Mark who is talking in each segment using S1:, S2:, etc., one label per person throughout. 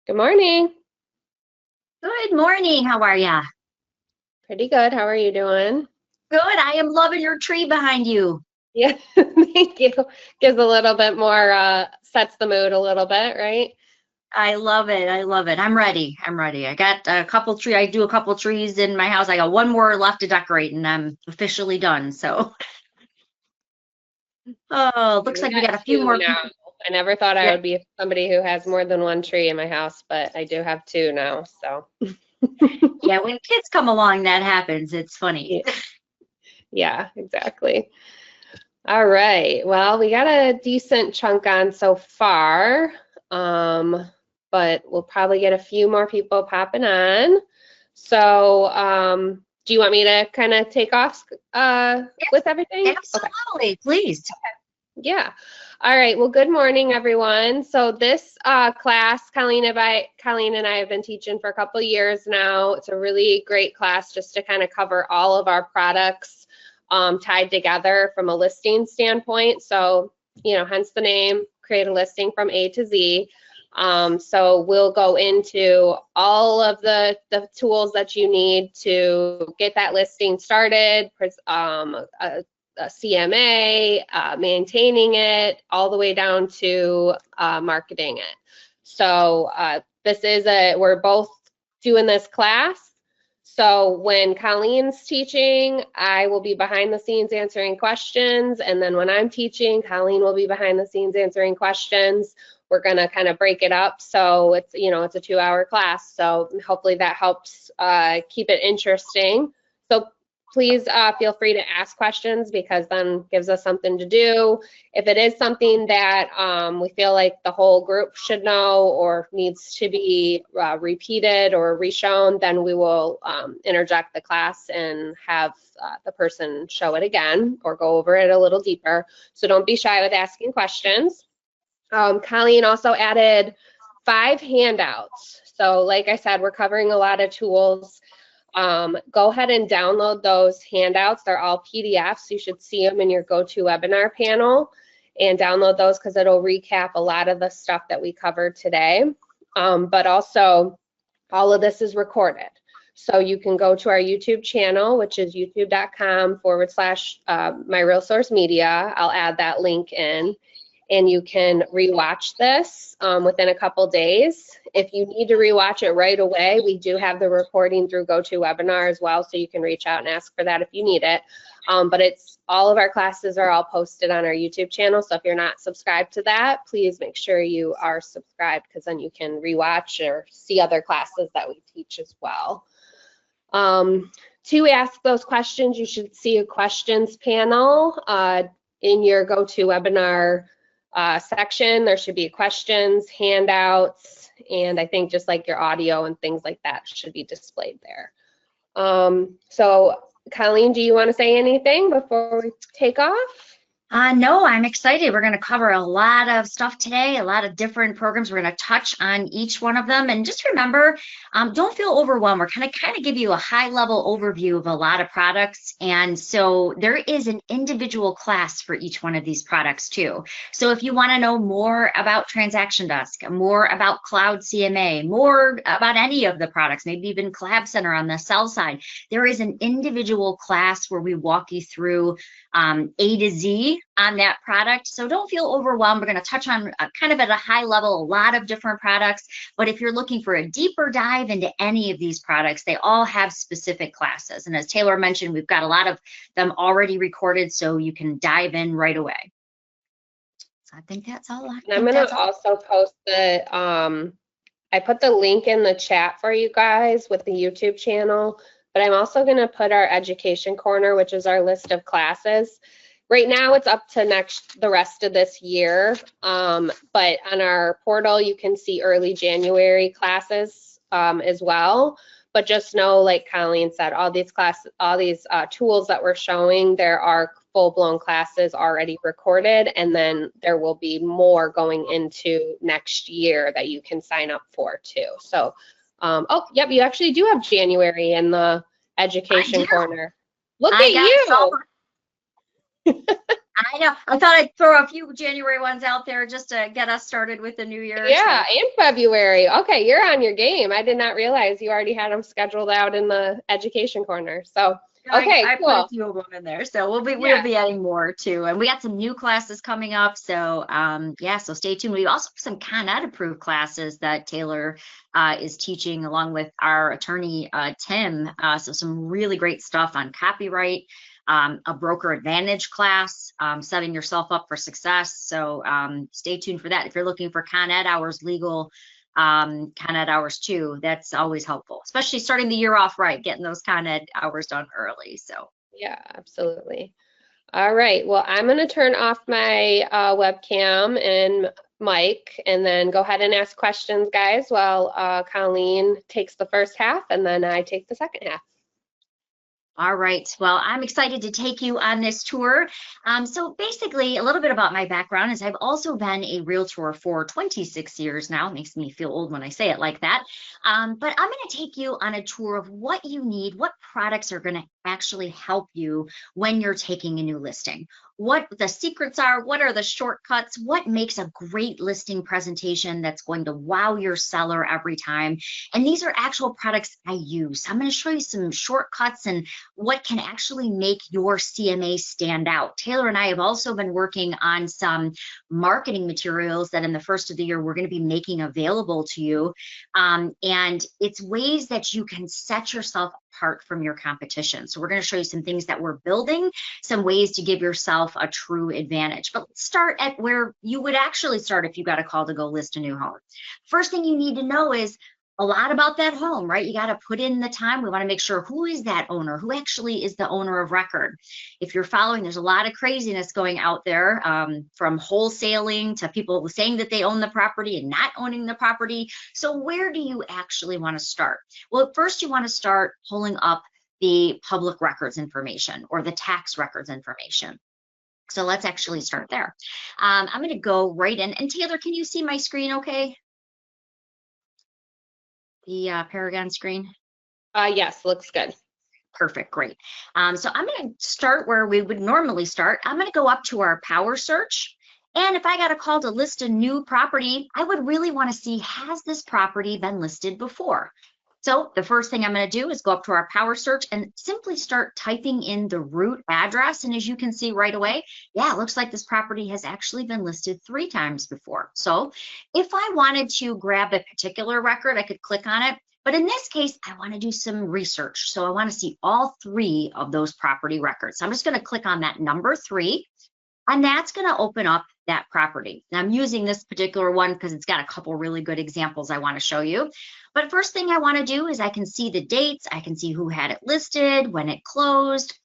S1: Good morning.
S2: Good morning. How are ya?
S1: Pretty good. How are you doing?
S2: Good. I am loving your tree behind you.
S1: Yeah, thank you. Gives a little bit more, sets the mood a little bit, right?
S2: I love it. I love it. I'm ready. I'm ready. I got a couple tree. I do a couple trees in my house. I got one more left to decorate, and I'm officially done. So, oh, looks
S1: We
S2: like we
S1: got
S2: got a few
S1: two
S2: more
S1: now.
S2: people.
S1: I never thought I
S2: Yeah,
S1: would be somebody who has more than one tree in my house, but I do have two now, so.
S2: yeah. When kids come along, that happens. It's funny.
S1: Yeah, yeah, exactly. All right. Well, we got a decent chunk on so far, but we'll probably get a few more people popping on. So, do you want me to kind of take off with everything? Okay.
S2: Absolutely. Please.
S1: Yeah. All right. Well, good morning, everyone. So this class, Colleen and I have been teaching for a couple years now. It's a really great class just to kind of cover all of our products tied together from a listing standpoint. So, hence the name, create a listing from A to Z. So we'll go into all of the tools that you need to get that listing started, a CMA, maintaining it, all the way down to marketing it. So we're both doing this class. So when Colleen's teaching, I will be behind the scenes answering questions. And then when I'm teaching, Colleen will be behind the scenes answering questions. We're going to kind of break it up. So it's a 2-hour class. So hopefully that helps keep it interesting. So please feel free to ask questions because then gives us something to do. If it is something that we feel like the whole group should know or needs to be repeated or reshown, then we will interject the class and have the person show it again or go over it a little deeper. So don't be shy with asking questions. Colleen also added 5 handouts. So like I said, we're covering a lot of tools. Go ahead and download those handouts. They're all PDFs. You should see them in your GoToWebinar panel and download those because it'll recap a lot of the stuff that we covered today. But also, all of this is recorded. So you can go to our YouTube channel, which is youtube.com/My Real Source Media. I'll add that link in. And you can rewatch this within a couple days. If you need to rewatch it right away, we do have the recording through GoToWebinar as well, so you can reach out and ask for that if you need it. But all of our classes are all posted on our YouTube channel, so if you're not subscribed to that, please make sure you are subscribed because then you can rewatch or see other classes that we teach as well. To ask those questions, you should see a questions panel in your GoToWebinar section. There should be questions, handouts, and I think just like your audio and things like that should be displayed there. So Colleen, do you want to say anything before we take off?
S2: No, I'm excited. We're going to cover a lot of stuff today, a lot of different programs. We're going to touch on each one of them. And just remember, don't feel overwhelmed. We're going to kind of give you a high-level overview of a lot of products. And so there is an individual class for each one of these products too. So if you want to know more about Transaction Desk, more about Cloud CMA, more about any of the products, maybe even Collab Center on the sell side, there is an individual class where we walk you through A to Z on that product. So don't feel overwhelmed. We're going to touch on kind of at a high level, a lot of different products. But if you're looking for a deeper dive into any of these products, they all have specific classes. And as Taylor mentioned, we've got a lot of them already recorded, so you can dive in right away. So I think that's all.
S1: And I'm going to also post I put the link in the chat for you guys with the YouTube channel, but I'm also going to put our education corner, which is our list of classes. Right now it's up to the rest of this year, but on our portal you can see early January classes as well. But just know, like Colleen said, all these tools that we're showing, there are full-blown classes already recorded, and then there will be more going into next year that you can sign up for too. So, oh, yep, you actually do have January in the education corner. Look at you.
S2: I I know. I thought I'd throw a few January ones out there just to get us started with the new year.
S1: Yeah, in February. Okay, you're on your game. I did not realize you already had them scheduled out in the education corner. So, okay,
S2: I put a
S1: cool.
S2: few of them in there, so we'll
S1: Yeah.
S2: be adding more too, and we got some new classes coming up. So yeah, so stay tuned. We also have some Con Ed approved classes that Taylor is teaching along with our attorney Tim. So some really great stuff on copyright, a broker advantage class, setting yourself up for success. So stay tuned for that. If you're looking for Con Ed hours, legal Con Ed hours too. That's always helpful, especially starting the year off right, getting those Con Ed hours done early. So,
S1: Yeah, absolutely. All right. Well, I'm going to turn off my webcam and mic and then go ahead and ask questions, guys, while Colleen takes the first half and then I take the second half.
S2: all right. Well, I'm excited to take you on this tour. So basically, a little bit about my background is I've also been a realtor for 26 years now. It makes me feel old when I say it like that. But I'm going to take you on a tour of what you need, what products are going to actually help you when you're taking a new listing. What the secrets are, what are the shortcuts, what makes a great listing presentation that's going to wow your seller every time. And these are actual products I use. I'm going to show you some shortcuts and what can actually make your CMA stand out. Taylor and I have also been working on some marketing materials that in the first of the year we're going to be making available to you. And it's ways that you can set yourself apart from your competition. So we're going to show you some things that we're building, some ways to give yourself a true advantage. But let's start at where you would actually start if you got a call to go list a new home. First thing you need to know is a lot about that home, right? You got to put in the time. We want to make sure who is that owner, who actually is the owner of record. If you're following, there's a lot of craziness going out there, from wholesaling to people saying that they own the property and not owning the property. So where do you actually want to start? Well, first you want to start pulling up the public records information or the tax records information. So let's actually start there. I'm going to go right in. And Taylor, can you see my screen okay? The Paragon screen?
S1: Yes, looks good.
S2: Perfect, great. So I'm going to start where we would normally start. I'm going to go up to our power search. And if I got a call to list a new property, I would really want to see, has this property been listed before? So the first thing I'm going to do is go up to our power search and simply start typing in the root address. And as you can see right away, yeah, it looks like this property has actually been listed 3 times before. So if I wanted to grab a particular record, I could click on it. But in this case, I want to do some research. So I want to see all 3 of those property records. So I'm just going to click on that number 3. And that's going to open up that property. Now I'm using this particular one because it's got a couple really good examples I want to show you. But first thing I want to do is I can see the dates. I can see who had it listed, when it closed.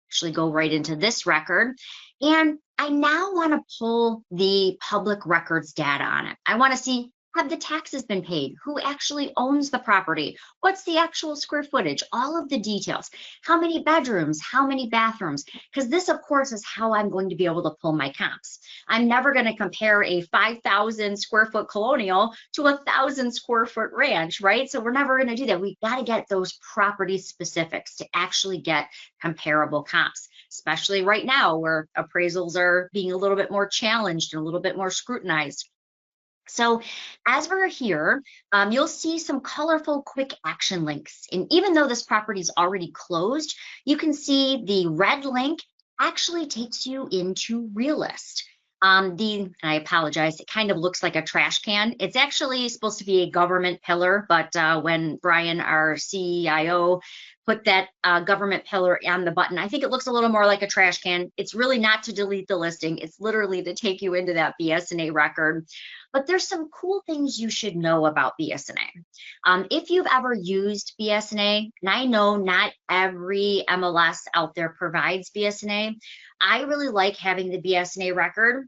S2: Actually go right into this record. And I now want to pull the public records data on it. I want to see, have the taxes been paid? Who actually owns the property? What's the actual square footage? All of the details. How many bedrooms? How many bathrooms? Because this, of course, is how I'm going to be able to pull my comps. I'm never going to compare a 5,000 square foot colonial to a 1,000 square foot ranch, right? So we're never going to do that. We got to get those property specifics to actually get comparable comps, especially right now where appraisals are being a little bit more challenged and a little bit more scrutinized. So as we're here, you'll see some colorful quick action links. And even though this property is already closed, you can see the red link actually takes you into Realist. And I apologize, it kind of looks like a trash can. It's actually supposed to be a government pillar, but when Brian, our CIO, put that government pillar on the button, I think it looks a little more like a trash can. It's really not to delete the listing. It's literally to take you into that BS&A record. But there's some cool things you should know about BS&A. If you've ever used BS&A, and I know not every MLS out there provides BS&A, I really like having the BS&A record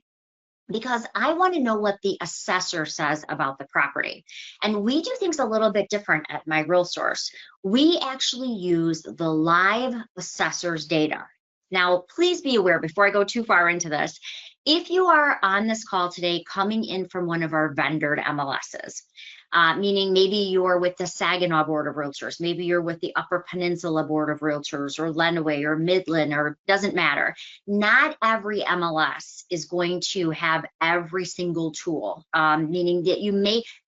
S2: because I want to know what the assessor says about the property. And we do things a little bit different at My Real Source. We actually use the live assessor's data. Now, please be aware before I go too far into this, if you are on this call today coming in from one of our vendored MLSs, meaning maybe you're with the Saginaw Board of Realtors, maybe you're with the Upper Peninsula Board of Realtors, or Lenawee or Midland, or doesn't matter. Not every MLS is going to have every single tool, meaning that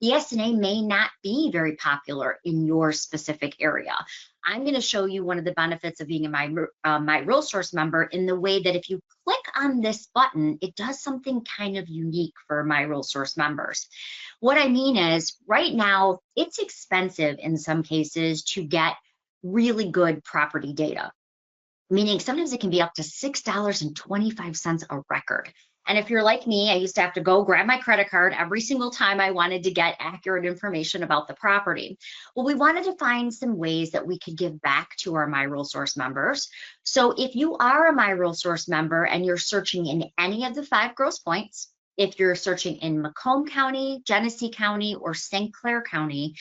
S2: the SNA may not be very popular in your specific area. I'm going to show you one of the benefits of being a My RealSource member in the way that if you click on this button, it does something kind of unique for My RealSource members. What I mean is, right now, it's expensive in some cases to get really good property data, meaning sometimes it can be up to $6.25 a record. And if you're like me, I used to have to go grab my credit card every single time I wanted to get accurate information about the property. Well, we wanted to find some ways that we could give back to our My RealSource members. So if you are a My RealSource member and you're searching in any of the 5 Grosse Points, if you're searching in Macomb County, Genesee County, or St. Clair County,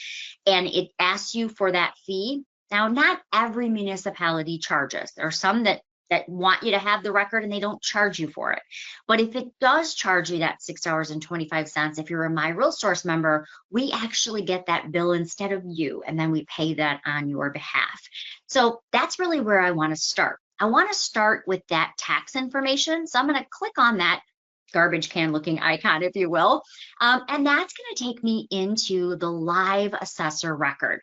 S2: and it asks you for that fee, now not every municipality charges. There are some that want you to have the record and they don't charge you for it. But if it does charge you that $6.25, if you're a My RealSource member, we actually get that bill instead of you, and then we pay that on your behalf. So that's really where I want to start. I want to start with that tax information. So I'm going to click on that garbage can looking icon, if you will, and that's going to take me into the live assessor record.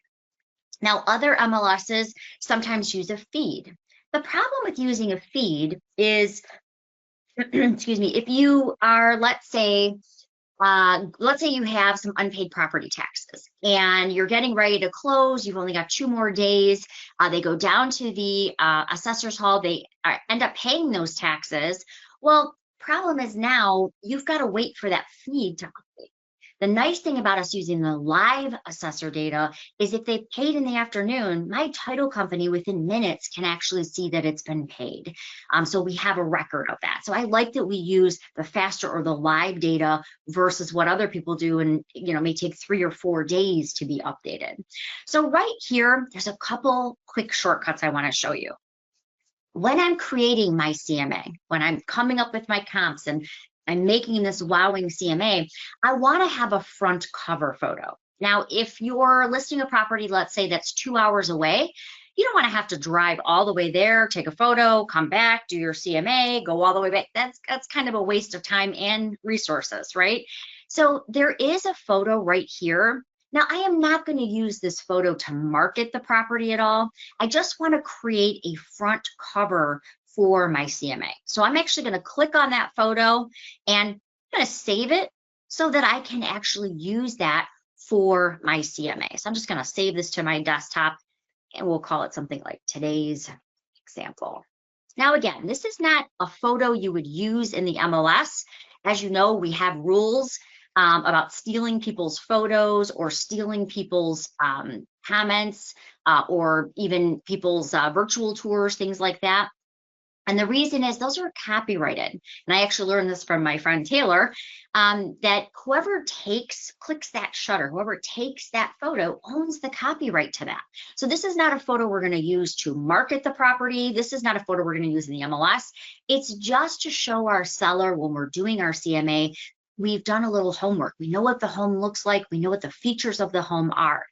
S2: Now, other MLSs sometimes use a feed. The problem with using a feed is, excuse me, if you are, let's say you have some unpaid property taxes and you're getting ready to close, you've only got 2 more days, they go down to the assessor's hall, they end up paying those taxes. Well, problem is now you've got to wait for that feed to update. The nice thing about us using the live assessor data is if they paid in the afternoon, my title company within minutes can actually see that it's been paid. So we have a record of that. So I like that we use the faster or the live data versus what other people do, and may take 3 or 4 days to be updated. So right here, there's a couple quick shortcuts I want to show you. When I'm creating my CMA, when I'm coming up with my comps and I'm making this wowing CMA, I want to have a front cover photo. Now, if you're listing a property, let's say that's 2 hours away, you don't want to have to drive all the way there, take a photo, come back, do your CMA, go all the way back. That's kind of a waste of time and resources, right? So there is a photo right here. Now, I am not going to use this photo to market the property at all. I just want to create a front cover for my CMA. So I'm actually going to click on that photo and I'm going to save it so that I can actually use that for my CMA. So I'm just going to save this to my desktop and we'll call it something like today's example. Now, again, this is not a photo you would use in the MLS. As you know, we have rules about stealing people's photos or stealing people's comments or even people's virtual tours, things like that. And the reason is those are copyrighted. And I actually learned this from my friend Taylor, that whoever clicks that shutter, whoever takes that photo owns the copyright to that. So this is not a photo we're going to use to market the property. This is not a photo we're going to use in the MLS. It's just to show our seller when we're doing our CMA, we've done a little homework. We know what the home looks like. We know what the features of the home are.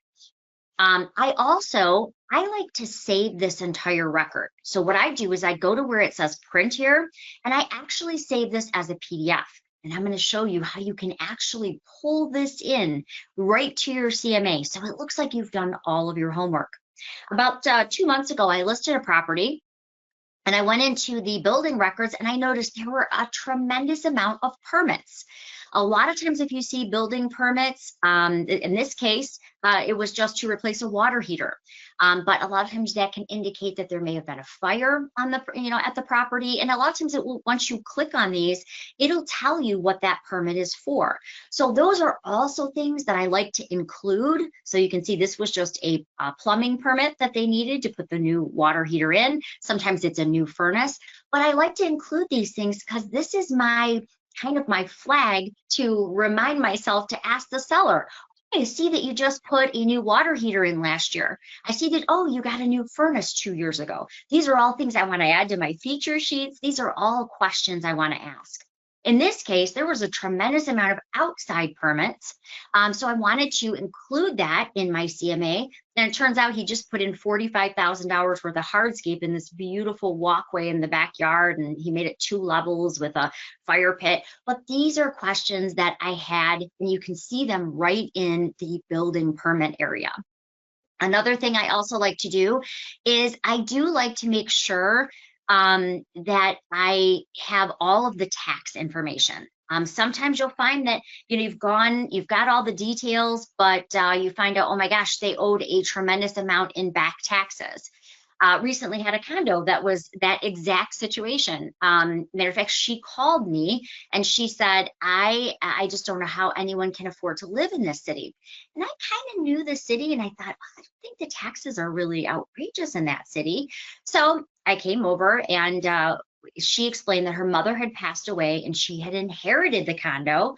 S2: I like to save this entire record. So what I do is I go to where it says print here, and I actually save this as a PDF. And I'm going to show you how you can actually pull this in right to your CMA. So it looks like you've done all of your homework. About 2 months ago, I listed a property and I went into the building records and I noticed there were a tremendous amount of permits. A lot of times if you see building permits, in this case, it was just to replace a water heater. But a lot of times that can indicate that there may have been a fire on the, at the property. And a lot of times it will, once you click on these, it'll tell you what that permit is for. So those are also things that I like to include. So you can see this was just a plumbing permit that they needed to put the new water heater in. Sometimes it's a new furnace, but I like to include these things because this is my kind of my flag to remind myself to ask the seller, I see that you just put a new water heater in last year. I see that, oh, you got a new furnace 2 years ago. These are all things I want to add to my feature sheets. These are all questions I want to ask. In this case, there was a tremendous amount of outside permits. So I wanted to include that in my CMA. And it turns out he just put in $45,000 worth of hardscape in this beautiful walkway in the backyard. And he made it 2 levels with a fire pit. But these are questions that I had, and you can see them right in the building permit area. Another thing I also like to do is I do like to make sure that I have all of the tax information. Sometimes you'll find that, you know, you've got all the details, but you find out, oh my gosh, they owed a tremendous amount in back taxes. Recently had a condo that was that exact situation. Matter of fact, she called me and she said, I just don't know how anyone can afford to live in this city. And I kind of knew the city and I thought, I don't think the taxes are really outrageous in that city. So I came over and she explained that her mother had passed away and she had inherited the condo.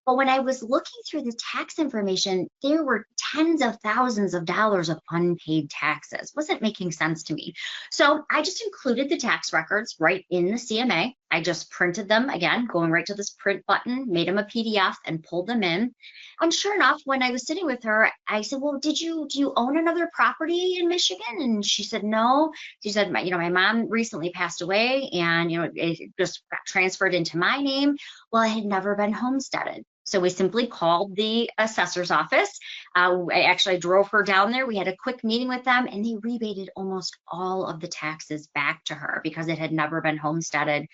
S2: But when I was looking through the tax information, there were tens of thousands of dollars of unpaid taxes. Wasn't making sense to me. So I just included the tax records right in the CMA. I just printed them, again, going right to this print button, made them a PDF and pulled them in. And sure enough, when I was sitting with her, I said, well, do you own another property in Michigan? And she said, no. She said, my mom recently passed away and, it just got transferred into my name. Well, I had never been homesteaded. So we simply called the assessor's office. I actually drove her down there. We had a quick meeting with them and they rebated almost all of the taxes back to her because it had never been homesteaded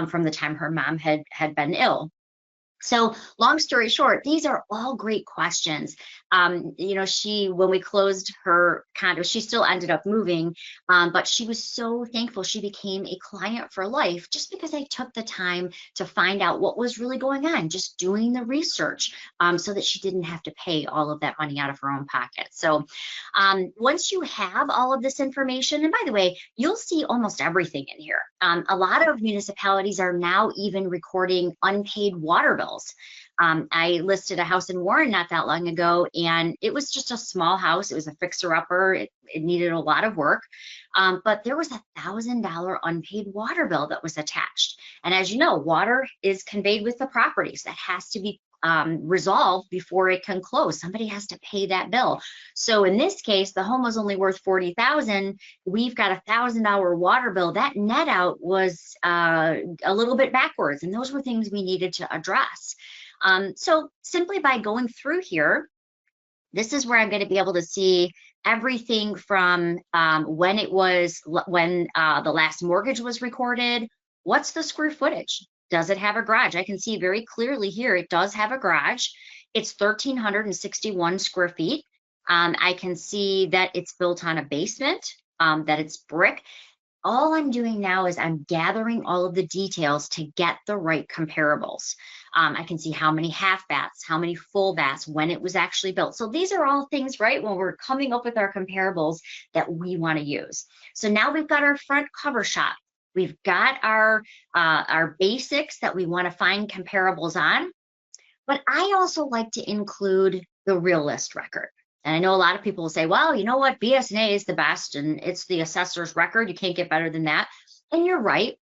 S2: from the time her mom had been ill. So long story short, these are all great questions. When we closed her condo, she still ended up moving, but she was so thankful she became a client for life just because I took the time to find out what was really going on, just doing the research so that she didn't have to pay all of that money out of her own pocket. So once you have all of this information, and by the way, you'll see almost everything in here. A lot of municipalities are now even recording unpaid water bills. I listed a house in Warren not that long ago, and it was just a small house. It was a fixer-upper. It needed a lot of work, but there was $1,000 unpaid water bill that was attached. And as you know, water is conveyed with the property, so that has to be resolved before it can close. Somebody has to pay that bill. So in this case, the home was only worth $40,000. We've got a $1,000 water bill. That net out was a little bit backwards, and those were things we needed to address. So simply by going through here, this is where I'm going to be able to see everything from when the last mortgage was recorded. What's the square footage? Does it have a garage? I can see very clearly here it does have a garage. It's 1,361 square feet. I can see that it's built on a basement, that it's brick. All I'm doing now is I'm gathering all of the details to get the right comparables. I can see how many half baths, how many full baths, when it was actually built. So these are all things, right, when we're coming up with our comparables that we want to use. So now we've got our front cover shot. We've got our basics that we want to find comparables on, but I also like to include the real list record. And I know a lot of people will say, well, you know what, BS&A is the best and it's the assessor's record. You can't get better than that. And you're right.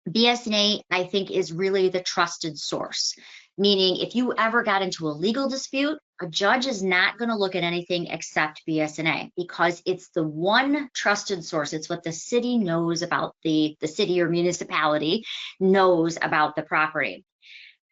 S2: BS&A, I think, is really the trusted source, meaning if you ever got into a legal dispute, a judge is not going to look at anything except BS&A because it's the one trusted source. It's what the city knows about the city or municipality knows about the property.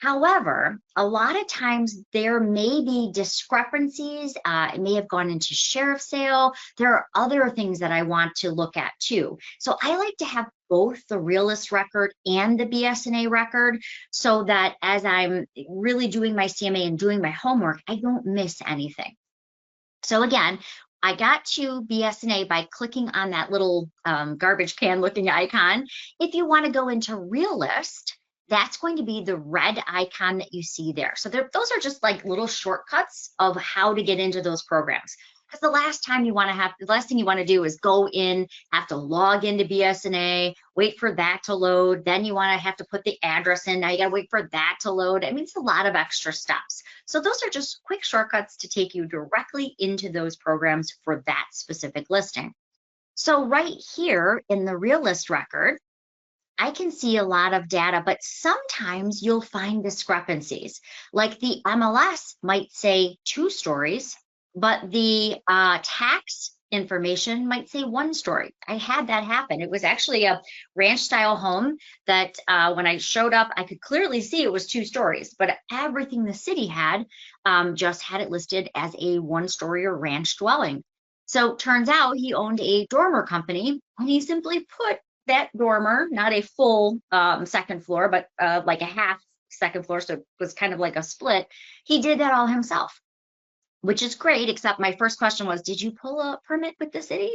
S2: However, a lot of times there may be discrepancies. It may have gone into sheriff's sale. There are other things that I want to look at too. So I like to have both the realist record and the BS&A record so that as I'm really doing my CMA and doing my homework, I don't miss anything. So again, I got to BS&A by clicking on that little garbage can looking icon. If you want to go into realist, that's going to be the red icon that you see there. So those are just like little shortcuts of how to get into those programs. Because the last thing you want to do is go in, have to log into BS&A, wait for that to load. Then you want to have to put the address in. Now you got to wait for that to load. I mean, it's a lot of extra steps. So those are just quick shortcuts to take you directly into those programs for that specific listing. So right here in the real list record, I can see a lot of data, but sometimes you'll find discrepancies. Like the MLS might say 2 stories, but the tax information might say 1 story. I had that happen. It was actually a ranch style home that when I showed up, I could clearly see it was 2 stories, but everything the city had just had it listed as a 1-story or ranch dwelling. So turns out he owned a dormer company, and he simply put that dormer, not a full second floor, but like a half second floor, so it was kind of like a split. He did that all himself, which is great, except my first question was, did you pull a permit with the city?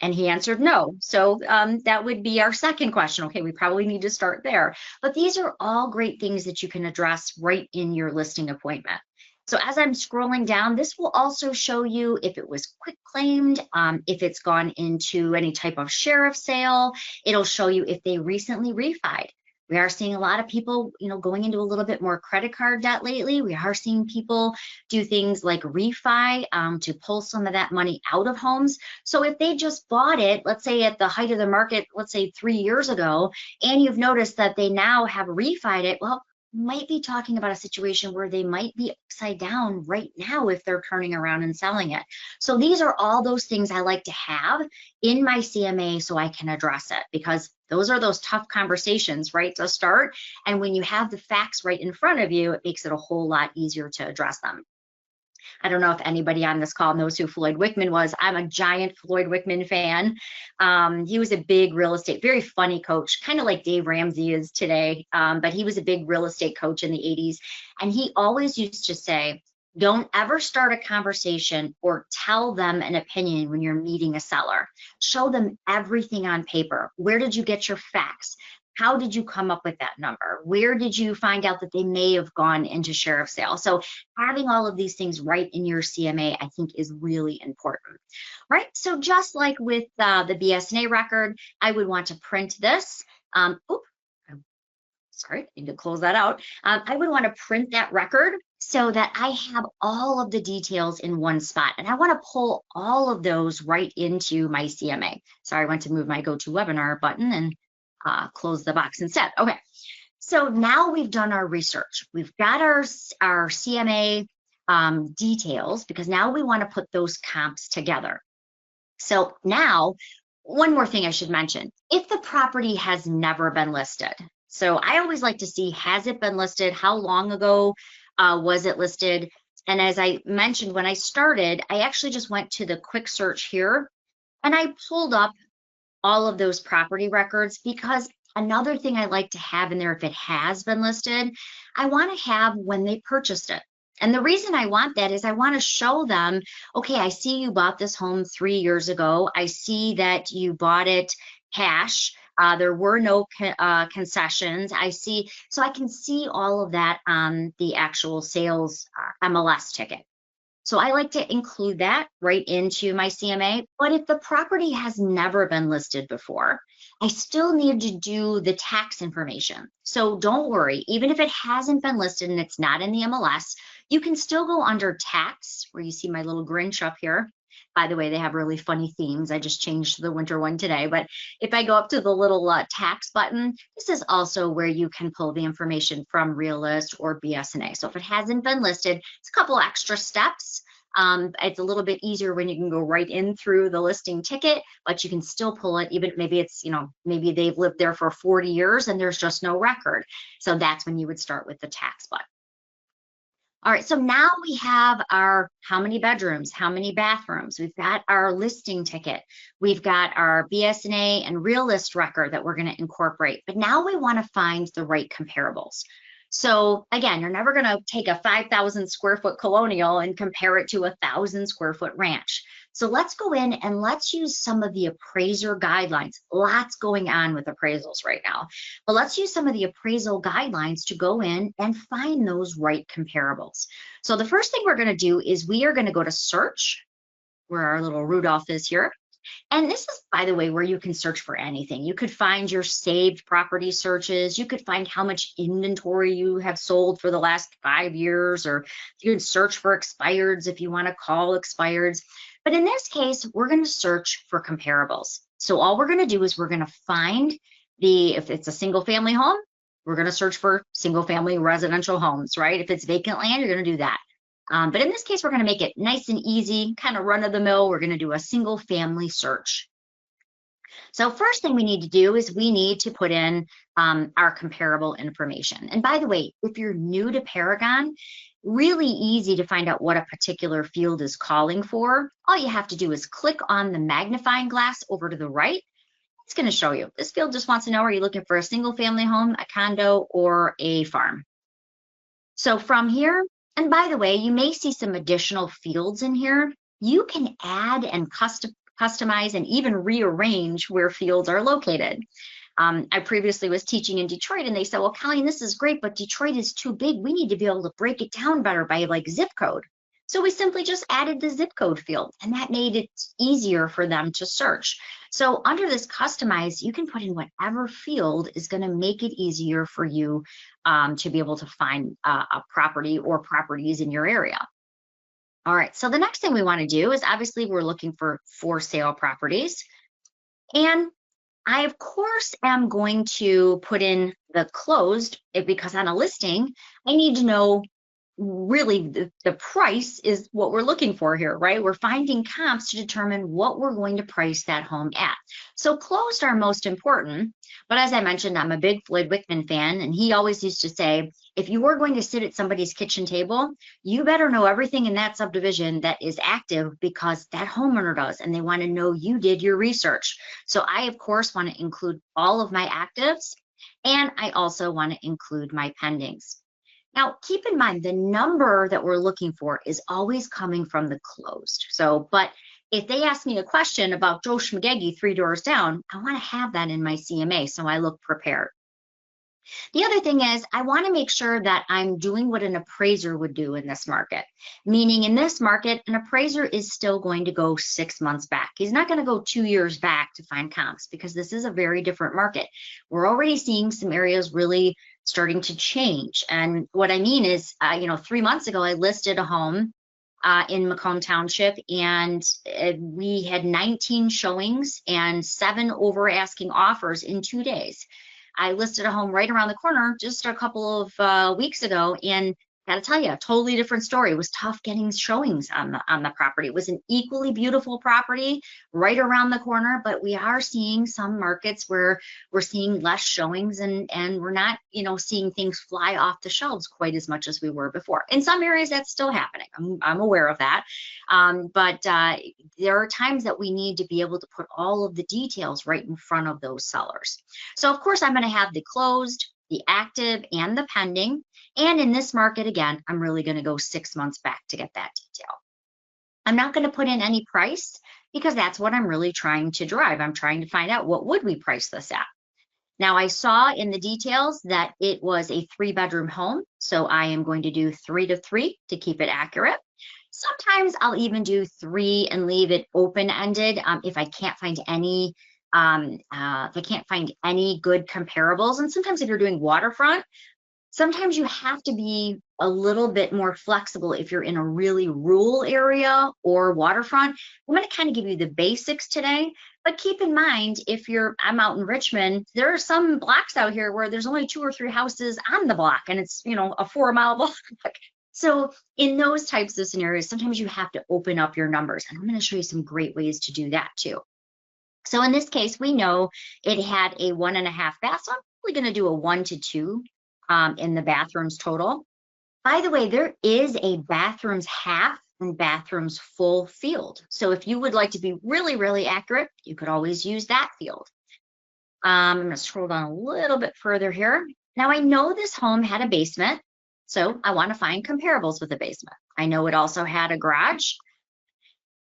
S2: And he answered no. So that would be our second question. Okay, we probably need to start there. But these are all great things that you can address right in your listing appointment. So as I'm scrolling down, this will also show you if it was quick claimed, if it's gone into any type of sheriff sale. It'll show you if they recently refied. We are seeing a lot of people, going into a little bit more credit card debt lately. We are seeing people do things like refi to pull some of that money out of homes. So if they just bought it, let's say at the height of the market, let's say 3 years ago, and you've noticed that they now have refied it, well, might be talking about a situation where they might be upside down right now if they're turning around and selling it. So these are all those things I like to have in my CMA so I can address it, because those are those tough conversations, right, to start. And when you have the facts right in front of you, it makes it a whole lot easier to address them. I don't know if anybody on this call knows who Floyd Wickman was. I'm a giant Floyd Wickman fan. He was a big real estate, very funny coach, kind of like Dave Ramsey is today, but he was a big real estate coach in the 80s. And he always used to say, don't ever start a conversation or tell them an opinion when you're meeting a seller. Show them everything on paper. Where did you get your facts? How did you come up with that number? Where did you find out that they may have gone into sheriff sale? So having all of these things right in your CMA, I think, is really important, right? So just like with the BS&A record, I would want to print this. Sorry, I need to close that out. I would want to print that record so that I have all of the details in one spot. And I want to pull all of those right into my CMA. Sorry, I went to move my GoToWebinar button and close the box instead. Okay, so now we've done our research. We've got our CMA details, because now we want to put those comps together. So now, one more thing I should mention, if the property has never been listed. So I always like to see, has it been listed? How long ago was it listed? And as I mentioned, when I started, I actually just went to the quick search here and I pulled up all of those property records, because another thing I like to have in there, if it has been listed, I want to have when they purchased it. And the reason I want that is I want to show them, okay, I see you bought this home 3 years ago. I see that you bought it cash. There were no concessions. I see, so I can see all of that on the actual sales MLS ticket. So I like to include that right into my CMA. But if the property has never been listed before, I still need to do the tax information. So don't worry, even if it hasn't been listed and it's not in the MLS, you can still go under tax, where you see my little Grinch up here. By the way, they have really funny themes. I just changed the winter one today. But if I go up to the little tax button, this is also where you can pull the information from Realist or BS&A. So if it hasn't been listed, it's a couple extra steps. It's a little bit easier when you can go right in through the listing ticket, but you can still pull it, even maybe it's, maybe they've lived there for 40 years and there's just no record. So that's when you would start with the tax button. All right, so now we have our how many bedrooms, how many bathrooms. We've got our listing ticket. We've got our BS&A and Realist record that we're going to incorporate. But now we want to find the right comparables. So again, you're never going to take a 5,000 square foot colonial and compare it to a 1,000 square foot ranch. So let's go in and let's use some of the appraiser guidelines. Lots going on with appraisals right now, but let's use some of the appraisal guidelines to go in and find those right comparables. So the first thing we're going to do is we are going to go to search, where our little Rudolph is here. And this is, by the way, where you can search for anything. You could find your saved property searches. You could find how much inventory you have sold for the last 5 years, or you can search for expireds if you want to call expireds. But in this case, we're going to search for comparables. So all we're going to do is we're going to find If it's a single family home, we're going to search for single family residential homes, right? If it's vacant land, you're going to do that. But in this case, we're going to make it nice and easy, kind of run of the mill. We're going to do a single family search. So first thing we need to do is we need to put in our comparable information. And by the way, if you're new to Paragon, really easy to find out what a particular field is calling for. All you have to do is click on the magnifying glass over to the right. It's going to show you. This field just wants to know, are you looking for a single family home, a condo, or a farm? So from here, and by the way, you may see some additional fields in here. You can add and customize and even rearrange where fields are located. I previously was teaching in Detroit and they said, well, Colleen, this is great, but Detroit is too big. We need to be able to break it down better by like zip code. So we simply just added the zip code field and that made it easier for them to search. So under this customize, you can put in whatever field is going to make it easier for you to be able to find a property or properties in your area. All right, so the next thing we want to do is obviously we're looking for sale properties. And I, of course, am going to put in the closed because on a listing, I need to know really the price is what we're looking for here, right? We're finding comps to determine what we're going to price that home at. So closed are most important, but as I mentioned, I'm a big Floyd Wickman fan, and he always used to say, if you were going to sit at somebody's kitchen table, you better know everything in that subdivision that is active because that homeowner does, and they want to know you did your research. So I, of course, want to include all of my actives, and I also want to include my pendings. Now, keep in mind, the number that we're looking for is always coming from the closed. So, but if they ask me a question about Joe Schmagegi 3 doors down, I want to have that in my CMA so I look prepared. The other thing is I want to make sure that I'm doing what an appraiser would do in this market, meaning in this market, an appraiser is still going to go 6 months back. He's not going to go 2 years back to find comps because this is a very different market. We're already seeing some areas really starting to change. And what I mean is, 3 months ago, I listed a home in Macomb Township, and we had 19 showings and 7 over asking offers in 2 days. I listed a home right around the corner just a couple of weeks ago, and gotta tell you, a totally different story. It was tough getting showings on the property. It was an equally beautiful property right around the corner, but we are seeing some markets where we're seeing less showings and we're not, seeing things fly off the shelves quite as much as we were before. In some areas, that's still happening. I'm aware of that. But there are times that we need to be able to put all of the details right in front of those sellers. So of course, I'm going to have the closed, the active, and the pending. And in this market, again, I'm really going to go 6 months back to get that detail. I'm not going to put in any price because that's what I'm really trying to drive. I'm trying to find out what would we price this at. Now, I saw in the details that it was a 3-bedroom home, so I am going to do 3 to 3 to keep it accurate. Sometimes I'll even do 3 and leave it open-ended if I can't find any good comparables. And sometimes if you're doing waterfront, sometimes you have to be a little bit more flexible if you're in a really rural area or waterfront. I'm going to kind of give you the basics today, but keep in mind, I'm out in Richmond, there are some blocks out here where there's only 2 or 3 houses on the block and it's, a 4-mile block. So in those types of scenarios, sometimes you have to open up your numbers, and I'm going to show you some great ways to do that too. So in this case, we know it had a 1.5 bath, so I'm probably going to do a 1 to 2 in the bathrooms total. By the way, there is a bathrooms half and bathrooms full field. So if you would like to be really, really accurate, you could always use that field. I'm going to scroll down a little bit further here. Now I know this home had a basement, so I want to find comparables with the basement. I know it also had a garage.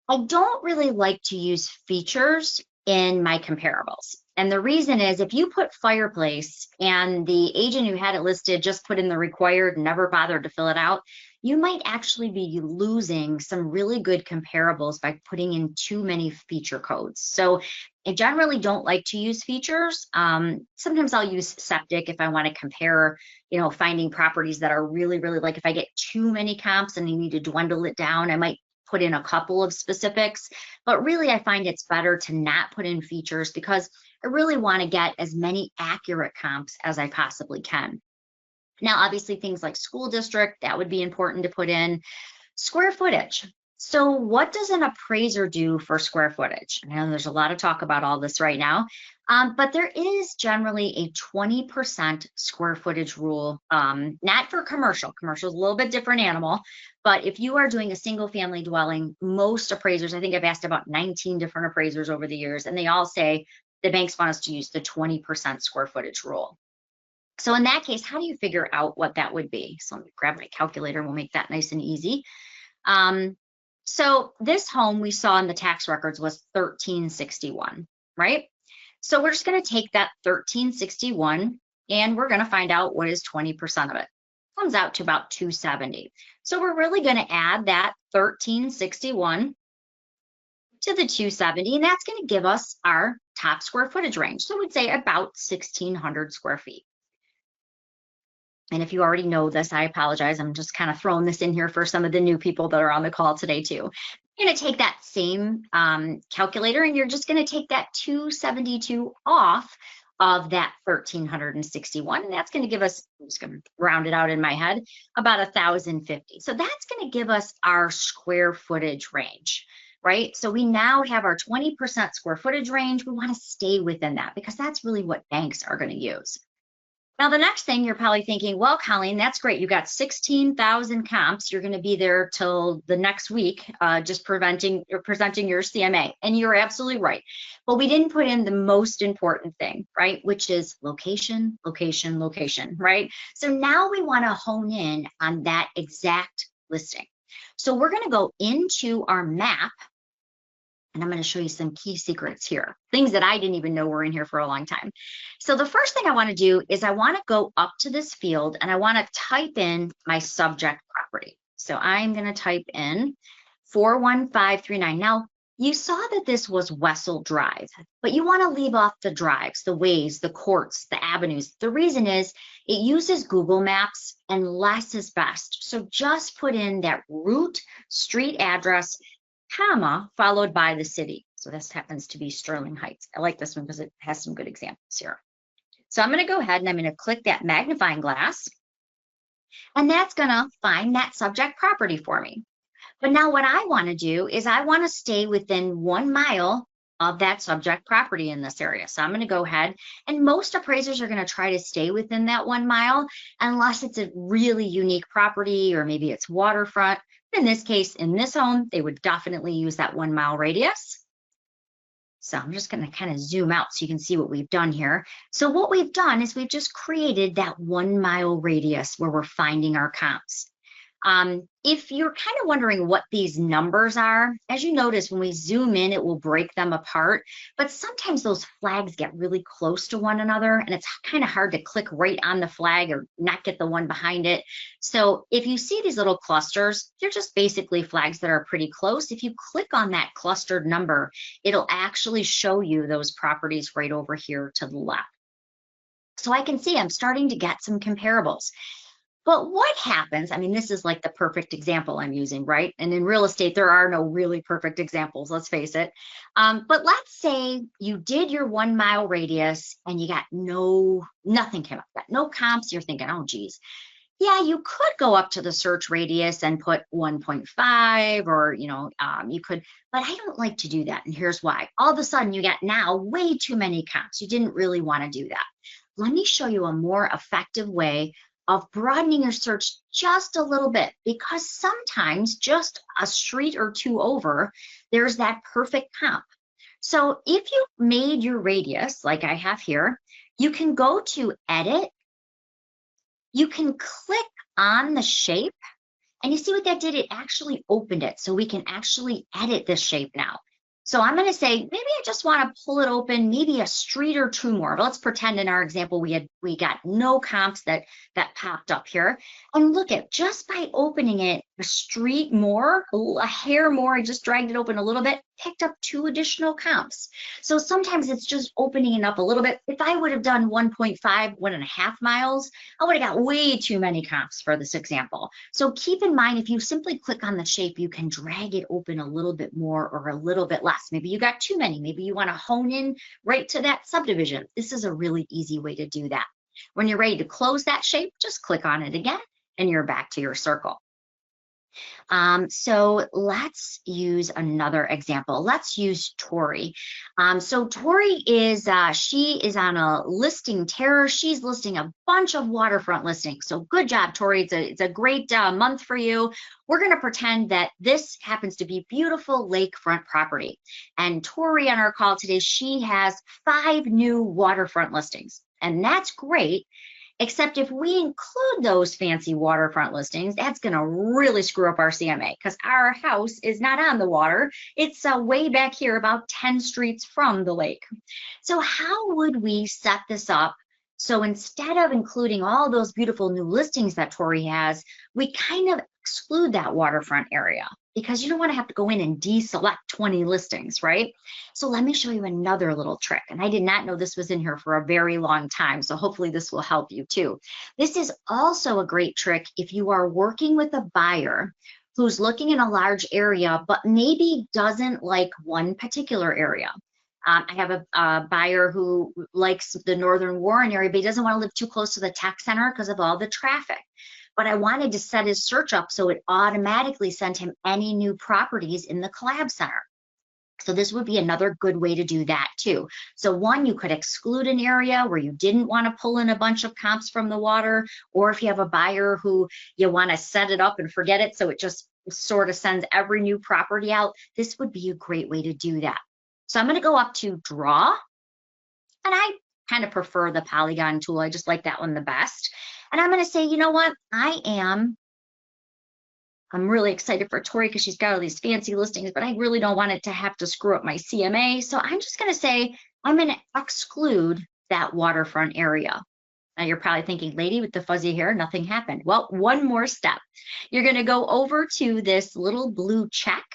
S2: I don't really like to use features in my comparables. And the reason is if you put fireplace and the agent who had it listed just put in the required, never bothered to fill it out, you might actually be losing some really good comparables by putting in too many feature codes. So I generally don't like to use features. Sometimes I'll use septic if I want to compare, finding properties that are really, really, like if I get too many comps and you need to dwindle it down, I might put in a couple of specifics, but really I find it's better to not put in features because I really want to get as many accurate comps as I possibly can. Now, obviously things like school district, that would be important to put in. Square footage. So what does an appraiser do for square footage? I know there's a lot of talk about all this right now, but there is generally a 20% square footage rule, not for commercial. Commercial is a little bit different animal, but if you are doing a single family dwelling, most appraisers, I think I've asked about 19 different appraisers over the years, and they all say the banks want us to use the 20% square footage rule. So in that case, how do you figure out what that would be? So let me grab my calculator, we'll make that nice and easy. So this home we saw in the tax records was 1361, right? So we're just going to take that 1361 and we're going to find out what is 20% of it. Comes out to about 270. So we're really going to add that 1361 to the 270, and that's going to give us our top square footage range. So we'd say about 1,600 square feet. And if you already know this, I apologize. I'm just kind of throwing this in here for some of the new people that are on the call today too. You're going to take that same calculator and you're just going to take that 272 off of that 1,361. And that's going to give us, I'm just going to round it out in my head, about 1,050. So that's going to give us our square footage range, right? So we now have our 20% square footage range. We want to stay within that because that's really what banks are going to use. Now, the next thing you're probably thinking, well, Colleen, that's great. You got 16,000 comps. You're going to be there till the next week, just presenting your CMA. And you're absolutely right. But we didn't put in the most important thing, right? Which is location, location, location, right? So now we want to hone in on that exact listing. So we're going to go into our map. And I'm going to show you some key secrets here, things that I didn't even know were in here for a long time. So the first thing I want to do is I want to go up to this field and I want to type in my subject property. So I'm going to type in 41539. Now, you saw that this was Wessel Drive, but you want to leave off the drives, the ways, the courts, the avenues. The reason is it uses Google Maps and less is best. So just put in that route, street address, comma, followed by the city. So this happens to be Sterling Heights. I like this one because it has some good examples here. So I'm going to go ahead and I'm going to click that magnifying glass, and that's going to find that subject property for me. But now what I want to do is I want to stay within 1 mile of that subject property in this area. So I'm going to go ahead, and most appraisers are going to try to stay within that 1 mile unless it's a really unique property or maybe it's waterfront. In this case, in this home, they would definitely use that 1 mile radius. So I'm just going to kind of zoom out so you can see what we've done here. So what we've done is we've just created that 1 mile radius where we're finding our comps. If you're kind of wondering what these numbers are, as you notice, when we zoom in, it will break them apart. But sometimes those flags get really close to one another, and it's kind of hard to click right on the flag or not get the one behind it. So if you see these little clusters, they're just basically flags that are pretty close. If you click on that clustered number, it'll actually show you those properties right over here to the left. So I can see I'm starting to get some comparables. But what happens, I mean, this is like the perfect example I'm using, right? And in real estate, there are no really perfect examples, let's face it. But let's say you did your 1 mile radius and you got nothing came up, got no comps. You're thinking, oh, geez. Yeah, you could go up to the search radius and put 1.5 or, you could, but I don't like to do that. And here's why. All of a sudden, you got now way too many comps. You didn't really want to do that. Let me show you a more effective way of broadening your search just a little bit, because sometimes just a street or two over, there's that perfect comp. So if you made your radius, like I have here, you can go to edit, you can click on the shape, and you see what that did? It actually opened it, so we can actually edit this shape now. So I'm going to say, maybe I just want to pull it open, maybe a street or two more. But let's pretend in our example, we got no comps that popped up here. And look at, just by opening it, a street more, a hair more. I just dragged it open a little bit, picked up 2 additional comps. So sometimes it's just opening it up a little bit. If I would have done 1.5, 1.5 miles, I would have got way too many comps for this example. So keep in mind, if you simply click on the shape, you can drag it open a little bit more or a little bit less. Maybe you got too many. Maybe you want to hone in right to that subdivision. This is a really easy way to do that. When you're ready to close that shape, just click on it again and you're back to your circle. So let's use another example. Let's use Tori. So Tori is, she is on a listing terror. She's listing a bunch of waterfront listings. So good job, Tori. It's a great month for you. We're going to pretend that this happens to be beautiful lakefront property. And Tori on our call today, she has 5 new waterfront listings. And that's great. Except if we include those fancy waterfront listings, that's going to really screw up our CMA because our house is not on the water. It's way back here, about 10 streets from the lake. So how would we set this up? So instead of including all those beautiful new listings that Tori has, we kind of exclude that waterfront area because you don't want to have to go in and deselect 20 listings, right? So let me show you another little trick. And I did not know this was in here for a very long time. So hopefully this will help you too. This is also a great trick if you are working with a buyer who's looking in a large area, but maybe doesn't like one particular area. I have a buyer who likes the Northern Warren area, but he doesn't want to live too close to the tech center because of all the traffic. But I wanted to set his search up so it automatically sent him any new properties in the Collab Center. So this would be another good way to do that too. So one, you could exclude an area where you didn't want to pull in a bunch of comps from the water, or if you have a buyer who you want to set it up and forget it, so it just sort of sends every new property out, this would be a great way to do that. So I'm going to go up to draw, and I kind of prefer the polygon tool. I just like that one the best. And I'm going to say, you know what? I'm really excited for Tori because she's got all these fancy listings, but I really don't want it to have to screw up my CMA. So I'm just going to say, I'm going to exclude that waterfront area. Now you're probably thinking, lady with the fuzzy hair, nothing happened. Well, one more step. You're going to go over to this little blue check,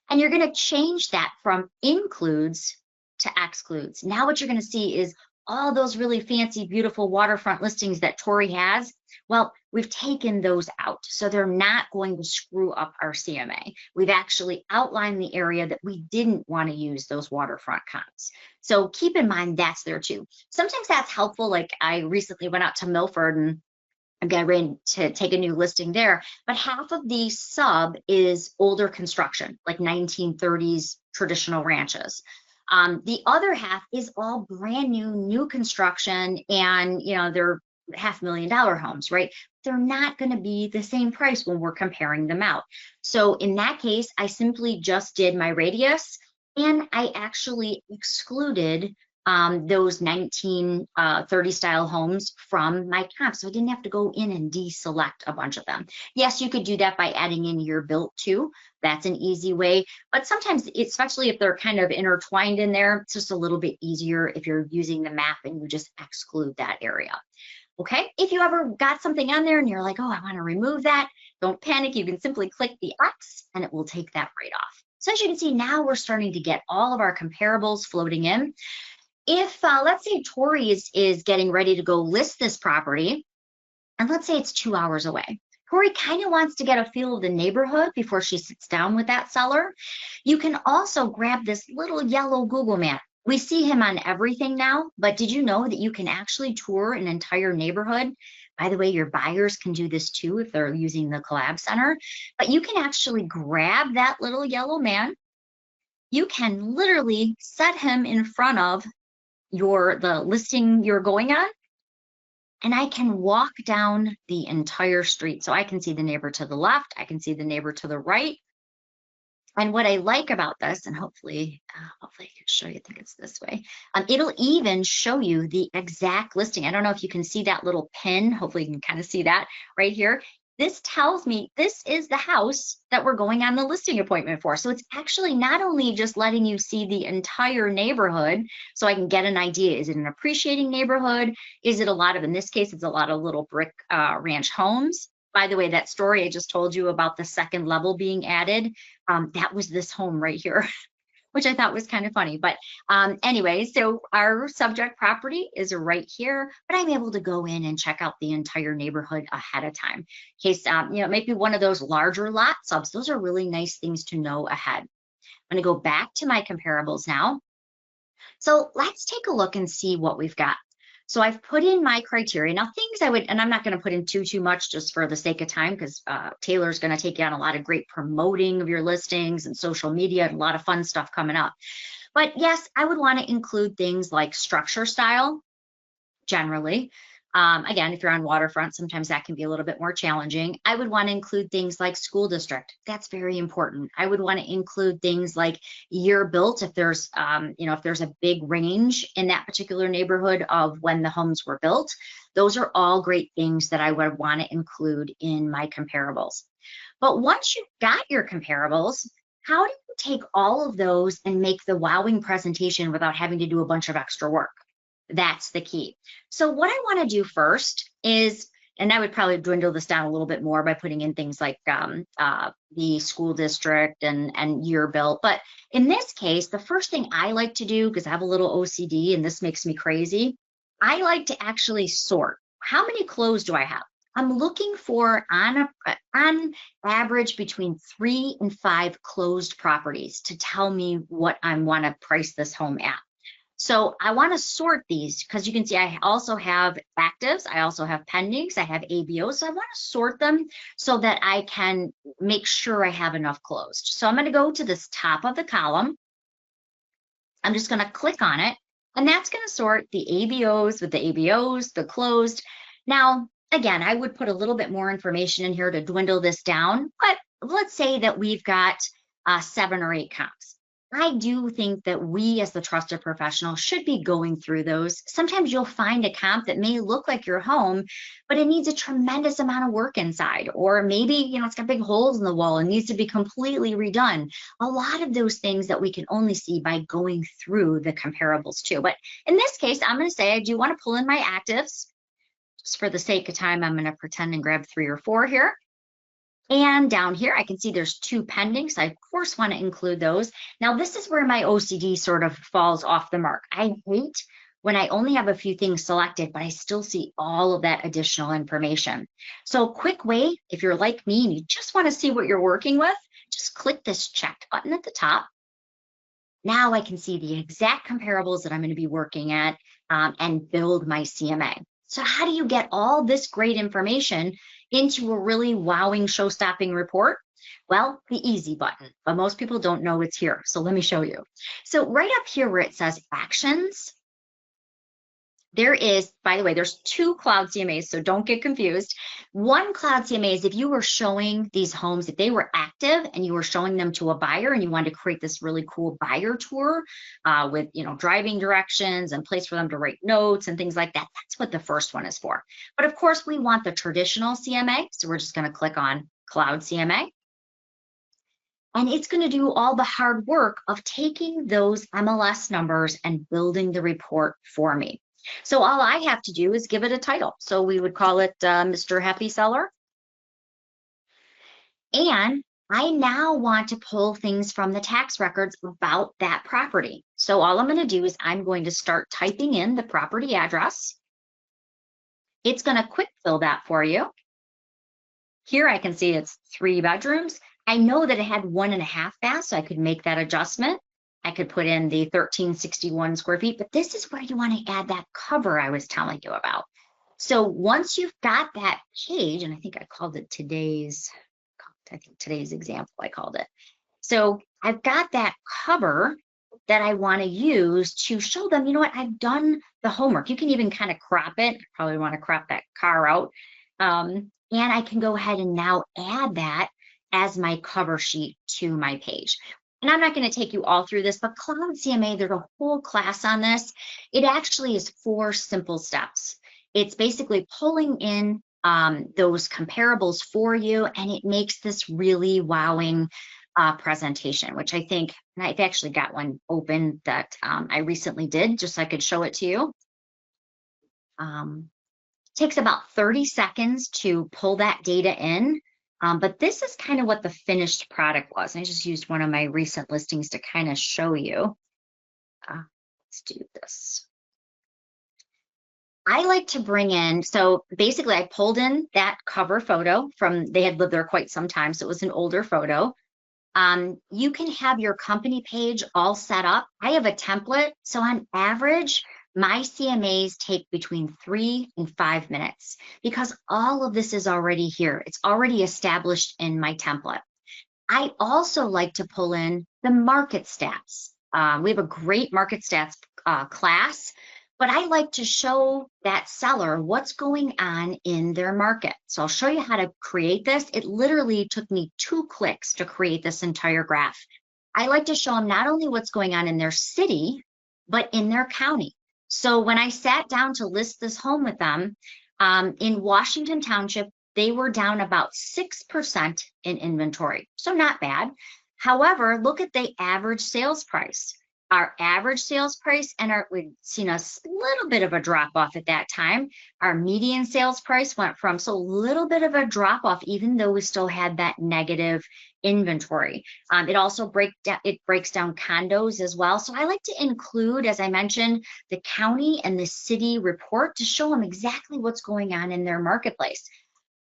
S2: and you're going to change that from includes to excludes. Now what you're going to see is all those really fancy, beautiful waterfront listings that Tori has. Well, we've taken those out, so they're not going to screw up our CMA. We've actually outlined the area that we didn't want to use those waterfront comps. So keep in mind that's there too. Sometimes that's helpful. Like I recently went out to Milford and I'm getting ready to take a new listing there, but half of the sub is older construction, like 1930s traditional ranches. The other half is all brand new construction, and they're $500,000 homes, right? They're not going to be the same price when we're comparing them out. So in that case, I simply just did my radius, and I actually excluded those 1930 style homes from my comp. So I didn't have to go in and deselect a bunch of them. Yes, you could do that by adding in year built too. That's an easy way. But sometimes, especially if they're kind of intertwined in there, it's just a little bit easier if you're using the map and you just exclude that area. Okay, if you ever got something on there and you're like, oh, I want to remove that, don't panic. You can simply click the X and it will take that right off. So as you can see, now we're starting to get all of our comparables floating in. If let's say Tori is getting ready to go list this property, and let's say it's 2 hours away. Tori kind of wants to get a feel of the neighborhood before she sits down with that seller. You can also grab this little yellow Google map. We see him on everything now, but did you know that you can actually tour an entire neighborhood? By the way, your buyers can do this too if they're using the Collab Center, but you can actually grab that little yellow man. You can literally set him in front of the listing you're going on, and I can walk down the entire street. So I can see the neighbor to the left, I can see the neighbor to the right. And what I like about this, and hopefully I can show you, I think it's this way, it'll even show you the exact listing. I don't know if you can see that little pin. Hopefully you can kind of see that right here. This tells me this is the house that we're going on the listing appointment for. So it's actually not only just letting you see the entire neighborhood, so I can get an idea, is it an appreciating neighborhood? Is it a lot of, in this case, it's a lot of little brick ranch homes? By the way, that story I just told you about the second level being added, that was this home right here, which I thought was kind of funny. But anyway, so our subject property is right here, but I'm able to go in and check out the entire neighborhood ahead of time. In case, it might be one of those larger lot subs. Those are really nice things to know ahead. I'm going to go back to my comparables now. So let's take a look and see what we've got. So I've put in my criteria. Now things I would, and I'm not going to put in too much just for the sake of time, because Taylor's going to take you on a lot of great promoting of your listings and social media and a lot of fun stuff coming up. But yes, I would want to include things like structure style, generally. Again, if you're on waterfront, sometimes that can be a little bit more challenging. I would want to include things like school district. That's very important. I would want to include things like year built, if there's, if there's a big range in that particular neighborhood of when the homes were built. Those are all great things that I would want to include in my comparables. But once you've got your comparables, how do you take all of those and make the wowing presentation without having to do a bunch of extra work? That's the key. So what I want to do first is, and I would probably dwindle this down a little bit more by putting in things like the school district and year built. But in this case, the first thing I like to do, because I have a little OCD and this makes me crazy, I like to actually sort. How many closed do I have? I'm looking for on average between 3 and 5 closed properties to tell me what I want to price this home at. So I want to sort these because you can see I also have actives, I also have pendings, I have ABOs. So I want to sort them so that I can make sure I have enough closed. So I'm going to go to this top of the column. I'm just going to click on it, and that's going to sort the ABOs with the ABOs, the closed. Now, again, I would put a little bit more information in here to dwindle this down, but let's say that we've got 7 or 8 comps. I do think that we as the trusted professional should be going through those. Sometimes you'll find a comp that may look like your home, but it needs a tremendous amount of work inside, or maybe, it's got big holes in the wall and needs to be completely redone. A lot of those things that we can only see by going through the comparables too. But in this case, I'm going to say I do want to pull in my actives. Just for the sake of time, I'm going to pretend and grab 3 or 4 here. And down here, I can see there's 2 pending, so I, of course, want to include those. Now, this is where my OCD sort of falls off the mark. I hate when I only have a few things selected, but I still see all of that additional information. So quick way, if you're like me and you just want to see what you're working with, just click this checked button at the top. Now I can see the exact comparables that I'm going to be working at and build my CMA. So how do you get all this great information into a really wowing, show-stopping report? Well, the easy button, but most people don't know it's here. So let me show you. So right up here where it says actions, there is, by the way, there's 2 cloud CMAs, so don't get confused. One cloud CMA is if you were showing these homes, if they were active and you were showing them to a buyer and you wanted to create this really cool buyer tour with, driving directions and place for them to write notes and things like that. That's what the first one is for. But of course, we want the traditional CMA. So we're just going to click on Cloud CMA. And it's going to do all the hard work of taking those MLS numbers and building the report for me. So all I have to do is give it a title. So we would call it Mr. Happy Seller. And I now want to pull things from the tax records about that property. So all I'm going to do is I'm going to start typing in the property address. It's going to quick fill that for you. Here I can see it's 3 bedrooms. I know that it had 1.5 baths, so I could make that adjustment. I could put in the 1361 square feet, but this is where you want to add that cover I was telling you about. So once you've got that page, and I think I called it today's example, I called it. So I've got that cover that I want to use to show them, I've done the homework. You can even kind of crop it. Probably want to crop that car out. And I can go ahead and now add that as my cover sheet to my page. And I'm not going to take you all through this, but Cloud CMA, there's a whole class on this. It actually is 4 simple steps. It's basically pulling in those comparables for you, and it makes this really wowing presentation, which I think, and I've actually got one open that I recently did just so I could show it to you. Takes about 30 seconds to pull that data in. But this is kind of what the finished product was. I just used one of my recent listings to kind of show you. Let's do this. I like to bring in, so basically I pulled in that cover photo from, they had lived there quite some time, so it was an older photo. You can have your company page all set up. I have a template, so on average, my CMAs take between 3 and 5 minutes because all of this is already here. It's already established in my template. I also like to pull in the market stats. We have a great market stats class, but I like to show that seller what's going on in their market. So I'll show you how to create this. It literally took me 2 clicks to create this entire graph. I like to show them not only what's going on in their city, but in their county. So when I sat down to list this home with them, in Washington Township, they were down about 6% in inventory. So not bad. However, look at the average sales price. Our average sales price, and we've seen a little bit of a drop off at that time. Our median sales price went from, so a little bit of a drop off, even though we still had that negative inventory. It also breaks down condos as well. So I like to include, as I mentioned, the county and the city report to show them exactly what's going on in their marketplace.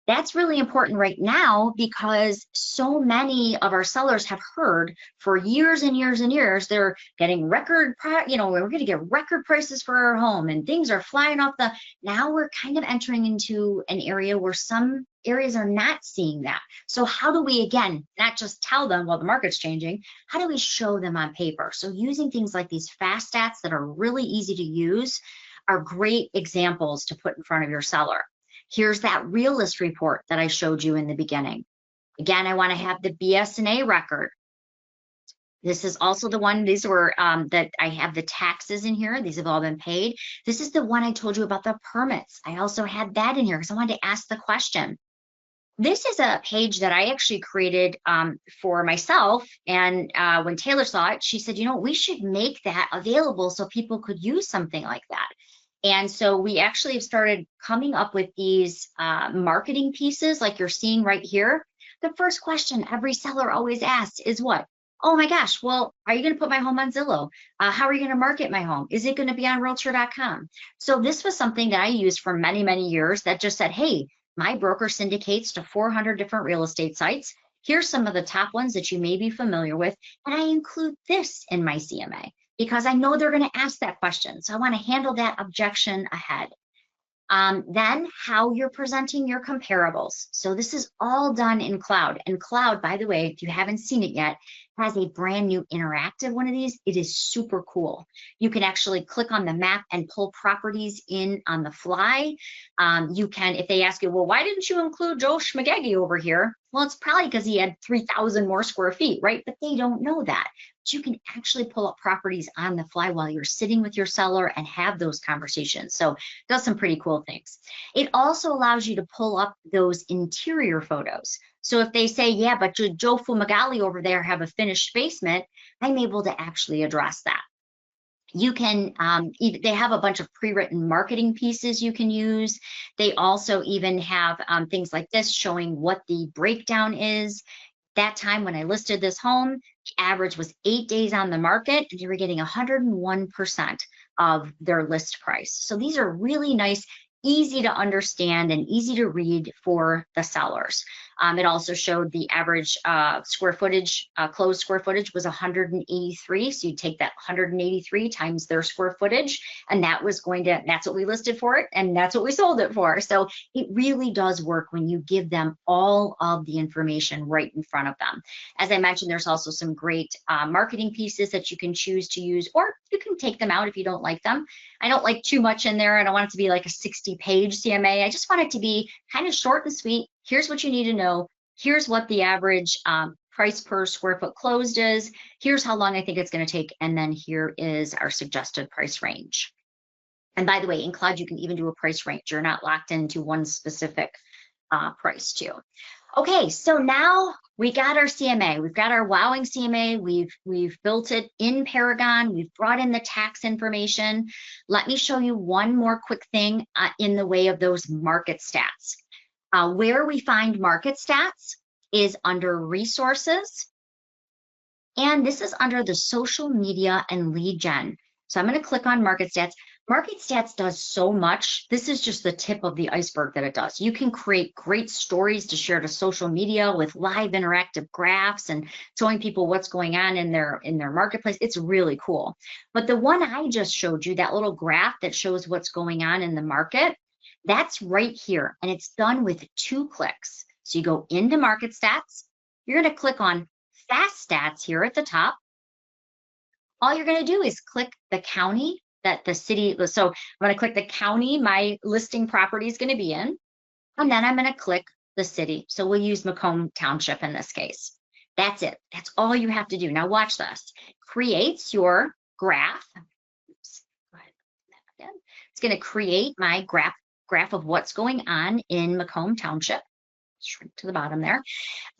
S2: That's really important right now because so many of our sellers have heard for years and years and years, they're getting record, we're going to get record prices for our home and things are flying off the, now we're kind of entering into an area where some areas are not seeing that. So how do we, again, not just tell them, well, the market's changing, how do we show them on paper? So using things like these fast stats that are really easy to use are great examples to put in front of your seller. Here's that realist report that I showed you in the beginning. Again, I want to have the BS&A record. This is also the one, these were that I have the taxes in here. These have all been paid. This is the one I told you about the permits. I also had that in here because I wanted to ask the question. This is a page that I actually created for myself. And when Taylor saw it, she said, we should make that available so people could use something like that. And so we actually have started coming up with these marketing pieces like you're seeing right here. The first question every seller always asks is what? Oh my gosh, well, are you going to put my home on Zillow? How are you going to market my home? Is it going to be on Realtor.com? So this was something that I used for many, many years that just said, hey, my broker syndicates to 400 different real estate sites. Here's some of the top ones that you may be familiar with. And I include this in my CMA. Because I know they're going to ask that question. So I want to handle that objection ahead. Then how you're presenting your comparables. So this is all done in Cloud. And Cloud, by the way, if you haven't seen it yet, has a brand new interactive one of these. It is super cool. You can actually click on the map and pull properties in on the fly. You can, if they ask you, well, why didn't you include Joe Schmagegi over here? Well, it's probably because he had 3,000 more square feet, right? But they don't know that. But you can actually pull up properties on the fly while you're sitting with your seller and have those conversations. So it does some pretty cool things. It also allows you to pull up those interior photos. So if they say, yeah, but Joe Fumagalli over there have a finished basement, I'm able to actually address that. You can, they have a bunch of pre-written marketing pieces you can use. They also even have things like this showing what the breakdown is. That time when I listed this home, the average was 8 days on the market, and they were getting 101% of their list price. So these are really nice, easy to understand and easy to read for the sellers. It also showed the average square footage, closed square footage was 183. So you take that 183 times their square footage, and that was going to, that's what we listed for it, and that's what we sold it for. So it really does work when you give them all of the information right in front of them. As I mentioned, there's also some great marketing pieces that you can choose to use, or you can take them out if you don't like them. I don't like too much in there. I don't want it to be like a 60-page CMA. I just want it to be kind of short and sweet. Here's what you need to know. Here's what the average price per square foot closed is. Here's how long I think it's going to take. And then here is our suggested price range. And by the way, in Cloud, you can even do a price range. You're not locked into one specific price too. Okay, so now we got our CMA. We've got our wowing CMA. We've built it in Paragon. We've brought in the tax information. Let me show you one more quick thing in the way of those market stats. Where we find market stats is under resources, and this is under the social media and lead gen. So I'm going to click on market stats. Market stats does so much. This is just the tip of the iceberg that it does. You can create great stories to share to social media with live interactive graphs and showing people what's going on in their marketplace. It's really cool. But the one I just showed you, that little graph that shows what's going on in the market, that's right here. And it's done with 2 clicks. So you go into market stats. You're going to click on fast stats here at the top. All you're going to do is click the county that the city, so I'm going to click the county my listing property is going to be in, and then I'm going to click the city. So we'll use Macomb Township in this case. That's it. That's all you have to do. Now watch this. Creates your graph. Oops. Go ahead. It's going to create my graph of what's going on in Macomb Township. Shrink to the bottom there.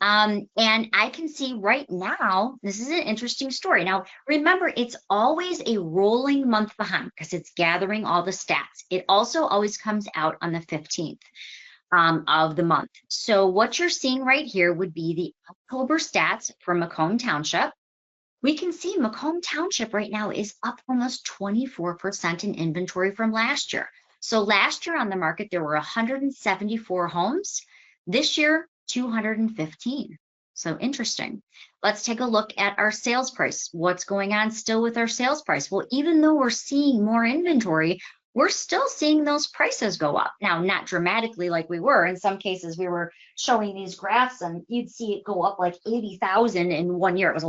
S2: And I can see right now, this is an interesting story. Now, remember, it's always a rolling month behind because it's gathering all the stats. It also always comes out on the 15th of the month. So what you're seeing right here would be the October stats for Macomb Township. We can see Macomb Township right now is up almost 24% in inventory from last year. So last year on the market, there were 174 homes. This year, 215. So interesting. Let's take a look at our sales price. What's going on still with our sales price? Well, even though we're seeing more inventory, we're still seeing those prices go up. Now, not dramatically like we were. In some cases, we were showing these graphs and you'd see it go up like 80,000 in 1 year. It was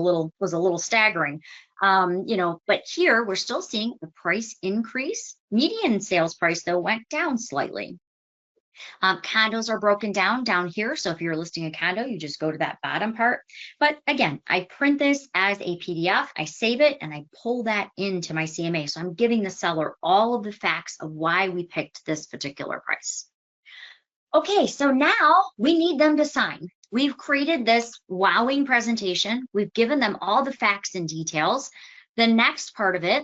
S2: a little staggering. But here we're still seeing the price increase. Median sales price, though, went down slightly. Condos are broken down here. So if you're listing a condo, you just go to that bottom part. But again, I print this as a PDF, I save it, and I pull that into my CMA. So I'm giving the seller all of the facts of why we picked this particular price. Okay, so now we need them to sign. We've created this wowing presentation. We've given them all the facts and details. The next part of it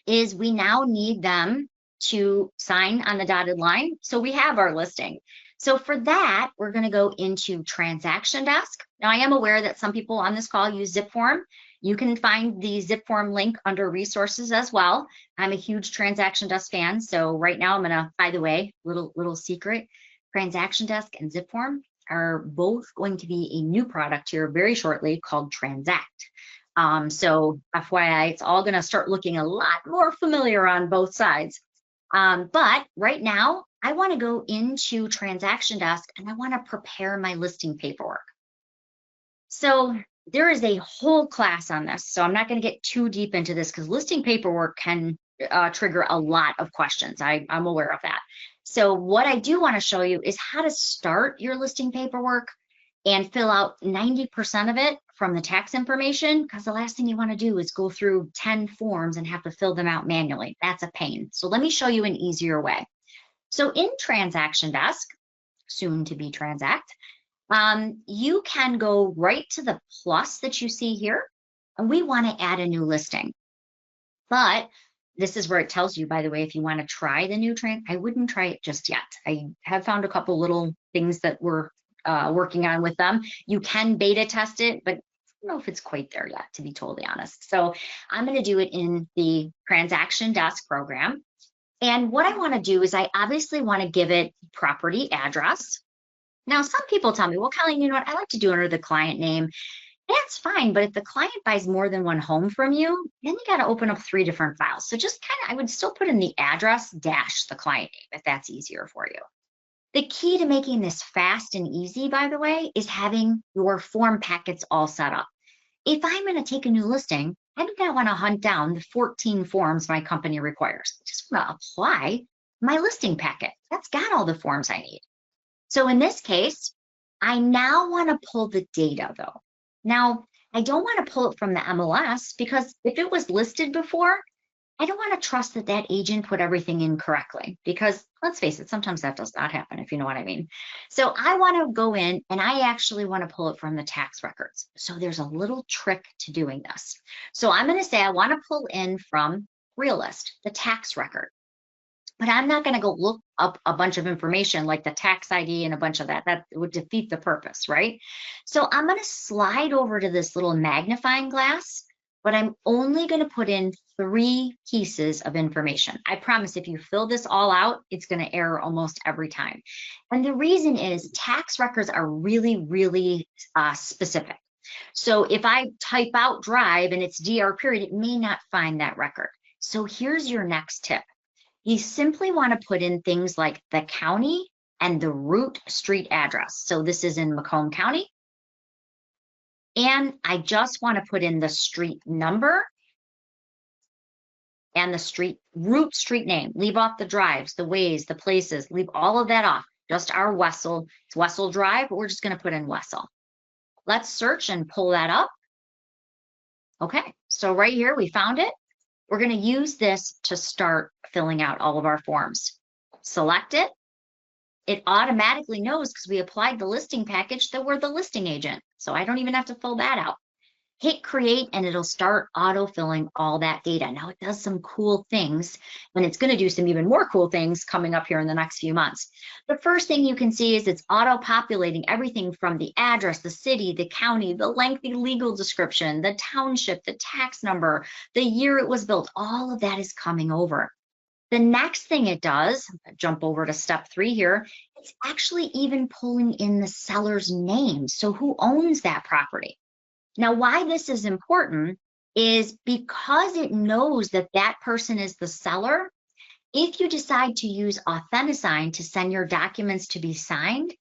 S2: is we now need them to sign on the dotted line. So we have our listing. So for that, we're going to go into Transaction Desk. Now, I am aware that some people on this call use ZipForm. You can find the ZipForm link under resources as well. I'm a huge Transaction Desk fan. So right now I'm going to, by the way, little secret, Transaction Desk and ZipForm are both going to be a new product here very shortly called Transact. So FYI, it's all going to start looking a lot more familiar on both sides. But right now, I want to go into Transaction Desk and I want to prepare my listing paperwork. So there is a whole class on this. So I'm not going to get too deep into this because listing paperwork can trigger a lot of questions. I'm aware of that. So what I do want to show you is how to start your listing paperwork and fill out 90% of it from the tax information, because the last thing you want to do is go through 10 forms and have to fill them out manually. That's a pain. So let me show you an easier way. So in Transaction Desk, soon to be Transact, you can go right to the plus that you see here, and we want to add a new listing. But this is where it tells you, by the way, if you want to try the new I wouldn't try it just yet. I have found a couple little things that we're working on with them. You can beta test it, but I don't know if it's quite there yet, to be totally honest. So I'm going to do it in the Transaction Desk program. And what I want to do is I obviously want to give it property address. Now, some people tell me, well, Colleen, you know what? I like to do it under the client name. That's fine, but if the client buys more than one home from you, then you got to open up 3 different files. So just kind of, I would still put in the address dash the client name if that's easier for you. The key to making this fast and easy, by the way, is having your form packets all set up. If I'm going to take a new listing, I do not want to hunt down the 14 forms my company requires. I just want to apply my listing packet. That's got all the forms I need. So in this case, I now want to pull the data though. Now, I don't want to pull it from the MLS because if it was listed before, I don't want to trust that that agent put everything in correctly, because let's face it, sometimes that does not happen, if you know what I mean. So I want to go in and I actually want to pull it from the tax records. So there's a little trick to doing this. So I'm going to say I want to pull in from Realist, the tax record. But I'm not going to go look up a bunch of information like the tax ID and a bunch of that. That would defeat the purpose, right? So I'm going to slide over to this little magnifying glass, but I'm only going to put in 3 pieces of information. I promise if you fill this all out, it's going to error almost every time. And the reason is tax records are really, really specific. So if I type out drive and it's DR period, it may not find that record. So here's your next tip. You simply want to put in things like the county and the route street address. So this is in Macomb County. And I just want to put in the street number and the street route street name. Leave off the drives, the ways, the places, leave all of that off. Just our Wessel. It's Wessel Drive, but we're just going to put in Wessel. Let's search and pull that up. Okay, so right here, we found it. We're going to use this to start filling out all of our forms. Select it. It automatically knows, because we applied the listing package, that we're the listing agent. So I don't even have to fill that out. Hit create and it'll start auto-filling all that data. Now it does some cool things, and it's going to do some even more cool things coming up here in the next few months. The first thing you can see is it's auto-populating everything from the address, the city, the county, the lengthy legal description, the township, the tax number, the year it was built. All of that is coming over. The next thing it does, jump over to step 3 here, it's actually even pulling in the seller's name. So who owns that property? Now, why this is important is because it knows that that person is the seller. If you decide to use Authentisign to send your documents to be signed,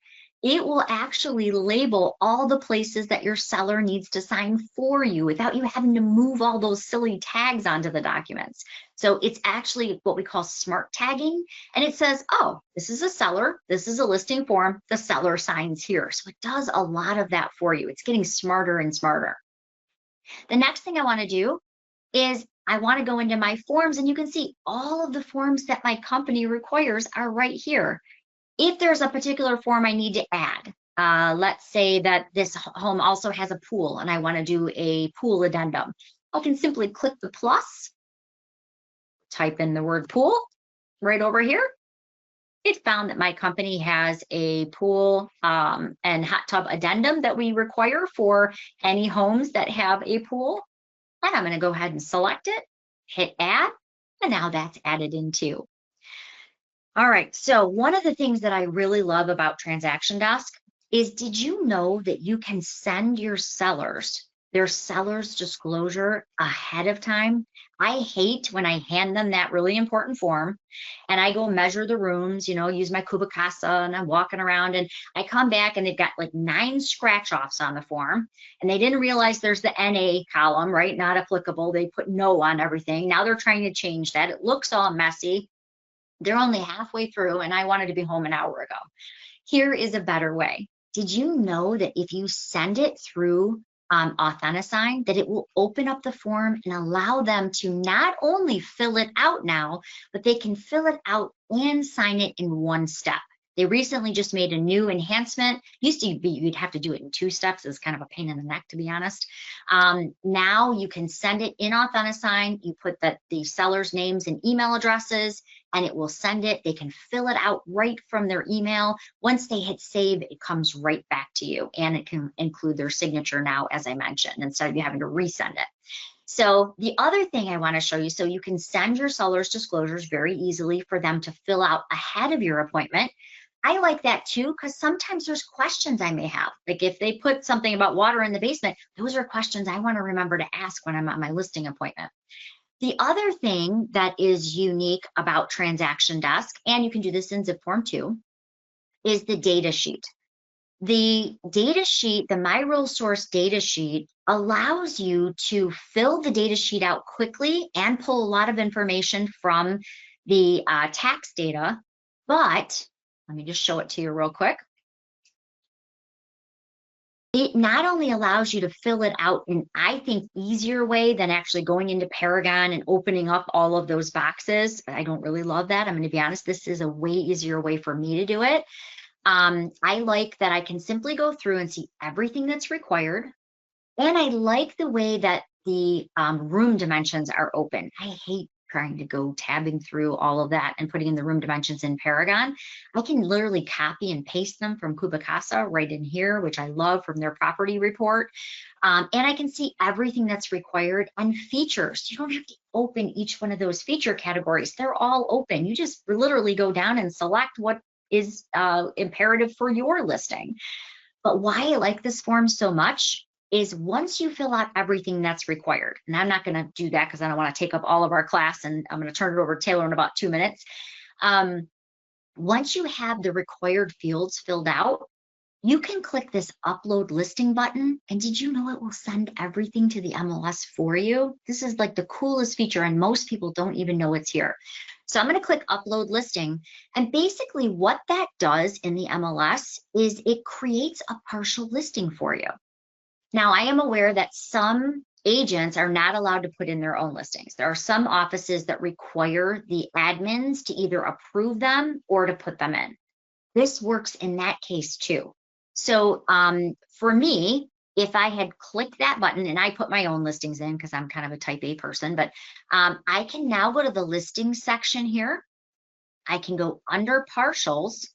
S2: it will actually label all the places that your seller needs to sign for you without you having to move all those silly tags onto the documents. So it's actually what we call smart tagging. And it says, oh, this is a seller, this is a listing form, the seller signs here. So it does a lot of that for you. It's getting smarter and smarter. The next thing I want to do is I want to go into my forms, and you can see all of the forms that my company requires are right here. If there's a particular form I need to add, let's say that this home also has a pool and I want to do a pool addendum, I can simply click the plus, type in the word pool right over here. It found that my company has a pool and hot tub addendum that we require for any homes that have a pool. And I'm going to go ahead and select it, hit add, and now that's added in too. All right, so one of the things that I really love about Transaction Desk is, did you know that you can send your sellers their seller's disclosure ahead of time? I hate when I hand them that really important form and I go measure the rooms, you know, use my Kubicasa, and I'm walking around and I come back and they've got like 9 scratch offs on the form, and they didn't realize there's the NA column, right? Not applicable. They put no on everything. Now they're trying to change that. It looks all messy. They're only halfway through and I wanted to be home an hour ago. Here is a better way. Did you know that if you send it through Authentisign, that it will open up the form and allow them to not only fill it out now, but they can fill it out and sign it in 1 step. They recently just made a new enhancement. Used to be you'd have to do it in 2 steps. It's kind of a pain in the neck, to be honest. Now you can send it in Authentisign. You put the seller's names and email addresses, and it will send it. They can fill it out right from their email. Once they hit save, it comes right back to you, and it can include their signature now, as I mentioned, instead of you having to resend it. So the other thing I want to show you, so you can send your seller's disclosures very easily for them to fill out ahead of your appointment. I like that too, because sometimes there's questions I may have. Like if they put something about water in the basement, those are questions I want to remember to ask when I'm at my listing appointment. The other thing that is unique about Transaction Desk, and you can do this in ZipForm too, is the data sheet. The data sheet, the My Real Source data sheet, allows you to fill the data sheet out quickly and pull a lot of information from the tax data. But let me just show it to you real quick. it not only allows you to fill it out in, I think, easier way than actually going into Paragon and opening up all of those boxes. I don't really love that. I'm going to be honest. This is a way easier way for me to do it. I like that I can simply go through and see everything that's required. And I like the way that the room dimensions are open. I hate trying to go tabbing through all of that and putting in the room dimensions in Paragon. I can literally copy and paste them from Kubacasa right in here, which I love, from their property report. And I can see everything that's required and features. You don't have to open each one of those feature categories. They're all open. You just literally go down and select what is imperative for your listing. But why I like this form so much is once you fill out everything that's required, and I'm not going to do that because I don't want to take up all of our class, and I'm going to turn it over to Taylor in about 2 minutes. Once you have the required fields filled out, you can click this upload listing button. And did you know it will send everything to the MLS for you? This is like the coolest feature, and most people don't even know it's here. So I'm going to click upload listing. And basically what that does in the MLS is it creates a partial listing for you. Now, I am aware that some agents are not allowed to put in their own listings. There are some offices that require the admins to either approve them or to put them in. This works in that case too. So for me, if I had clicked that button, and I put my own listings in because I'm kind of a type A person, but I can now go to the listings section here. I can go under partials.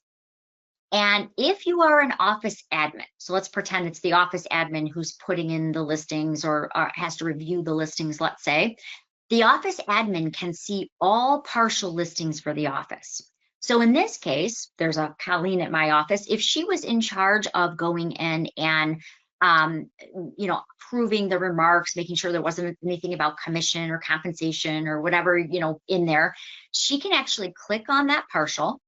S2: And if you are an office admin, so let's pretend it's the office admin who's putting in the listings or has to review the listings, let's say, the office admin can see all partial listings for the office. So in this case, there's a Colleen at my office. If she was in charge of going in and approving the remarks, making sure there wasn't anything about commission or compensation or whatever, in there, she can actually click on that partial.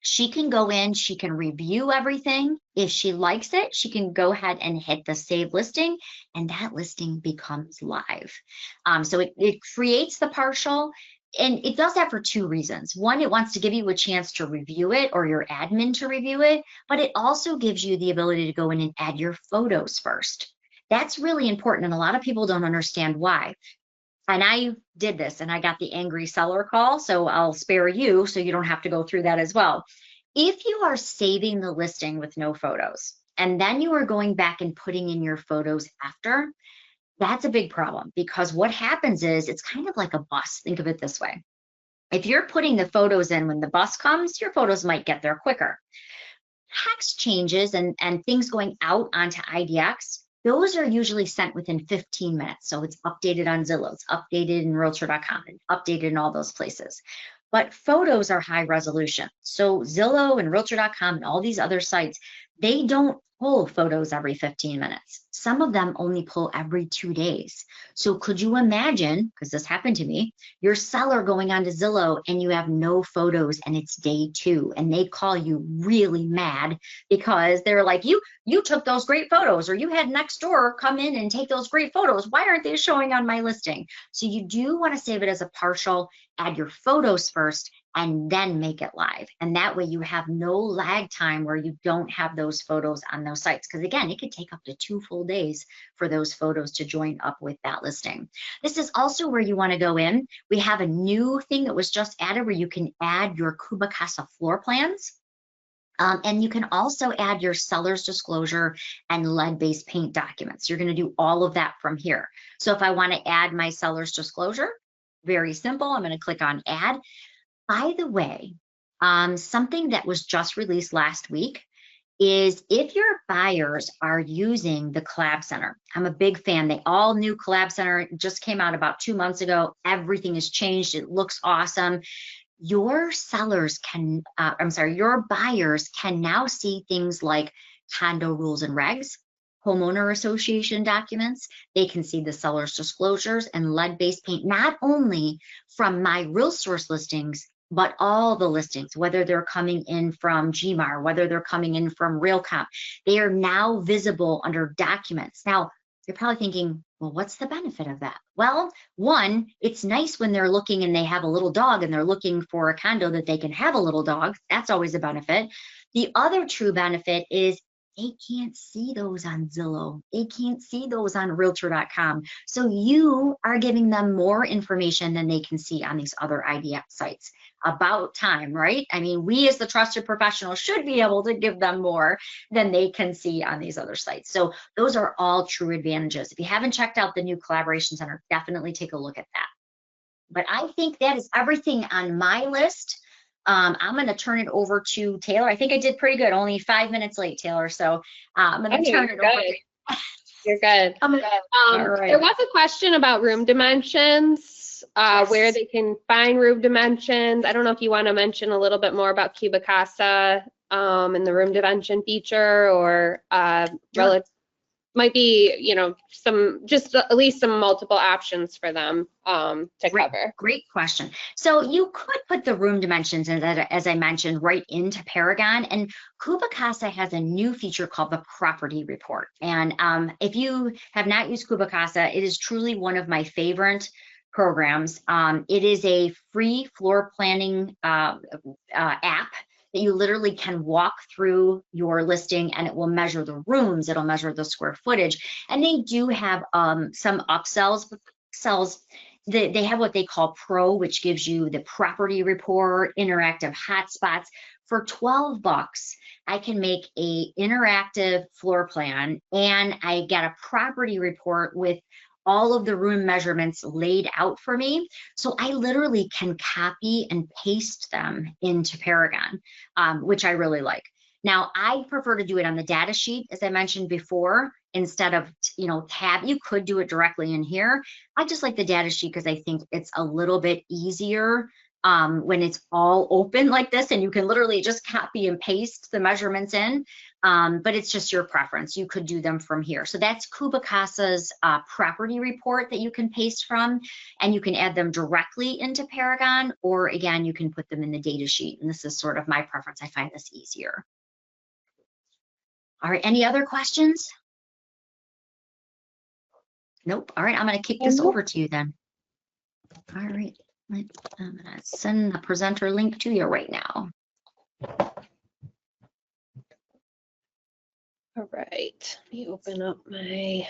S2: She can go in, she can review everything. If she likes it, she can go ahead and hit the save listing, and that listing becomes live. So it creates the partial, and it does that for 2 reasons. One, it wants to give you a chance to review it, or your admin to review it, but it also gives you the ability to go in and add your photos first. That's really important, and a lot of people don't understand why. And I did this, and I got the angry seller call, so I'll spare you so you don't have to go through that as well. If you are saving the listing with no photos, and then you are going back and putting in your photos after, that's a big problem, because what happens is it's kind of like a bus. Think of it this way. If you're putting the photos in when the bus comes, your photos might get there quicker. Text changes and things going out onto IDX, those are usually sent within 15 minutes. So it's updated on Zillow, it's updated in Realtor.com, and updated in all those places. But photos are high resolution. So Zillow and Realtor.com and all these other sites, they don't pull photos every 15 minutes. Some of them only pull every 2 days. So could you imagine, because this happened to me, your seller going onto Zillow and you have no photos and it's day 2, and they call you really mad because they're like, you took those great photos, or you had next door come in and take those great photos. Why aren't they showing on my listing? So you do want to save it as a partial, add your photos first, and then make it live. And that way you have no lag time where you don't have those photos on those sites. Because again, it could take up to 2 full days for those photos to join up with that listing. This is also where you want to go in. We have a new thing that was just added where you can add your Kubacasa floor plans. And you can also add your seller's disclosure and lead-based paint documents. You're going to do all of that from here. So if I want to add my seller's disclosure, very simple. I'm going to click on add. By the way, something that was just released last week is if your buyers are using the Collab Center. I'm a big fan. They all knew Collab Center. It just came out about 2 months ago. Everything has changed. It looks awesome. Your sellers can, your buyers can now see things like condo rules and regs, homeowner association documents. They can see the seller's disclosures and lead-based paint, not only from my RealSource listings, but all the listings, whether they're coming in from GMAR, whether they're coming in from RealComp, they are now visible under documents. Now, you're probably thinking, well, what's the benefit of that? Well, one, it's nice when they're looking and they have a little dog and they're looking for a condo that they can have a little dog. That's always a benefit. The other true benefit is They can't see those on Zillow. They can't see those on Realtor.com. So you are giving them more information than they can see on these other IDX sites. About time, right? I mean, we as the trusted professional should be able to give them more than they can see on these other sites. So those are all true advantages. If you haven't checked out the new Collaboration Center, definitely take a look at that. But I think that is everything on my list. I'm going to turn it over to Taylor. I think I did pretty good, only 5 minutes late, Taylor. So I'm going to turn it over.
S1: You're good.
S2: All right.
S1: There was a question about room dimensions,
S2: Yes.
S1: where they can find room dimensions. I don't know if you want to mention a little bit more about Cubicasa and the room dimension feature, or
S2: Sure.
S1: might be, you know, at least some multiple options for them to cover.
S2: Great question. So you could put the room dimensions, as I mentioned, right into Paragon, and Cubicasa has a new feature called the property report. And if you have not used Cubicasa, it is truly one of my favorite programs. It is a free floor planning app that you literally can walk through your listing, and it will measure the rooms, it'll measure the square footage. And they do have some upsells, but they have what they call Pro, which gives you the property report, interactive hotspots. For $12, I can make a interactive floor plan, and I get a property report with all of the room measurements laid out for me. So I literally can copy and paste them into Paragon, which I really like. Now, I prefer to do it on the data sheet, as I mentioned before, instead of, tab. You could do it directly in here. I just like the data sheet because I think it's a little bit easier when it's all open like this, and you can literally just copy and paste the measurements in, but it's just your preference. You could do them from here. So that's Cubicasa's property report that you can paste from, and you can add them directly into Paragon, or again, you can put them in the data sheet, and this is sort of my preference. I find this easier. All right, any other questions? Nope. All right, I'm going to kick this over to you then. All right. I'm going to send the presenter link to you right now.
S1: All right, let me open up my.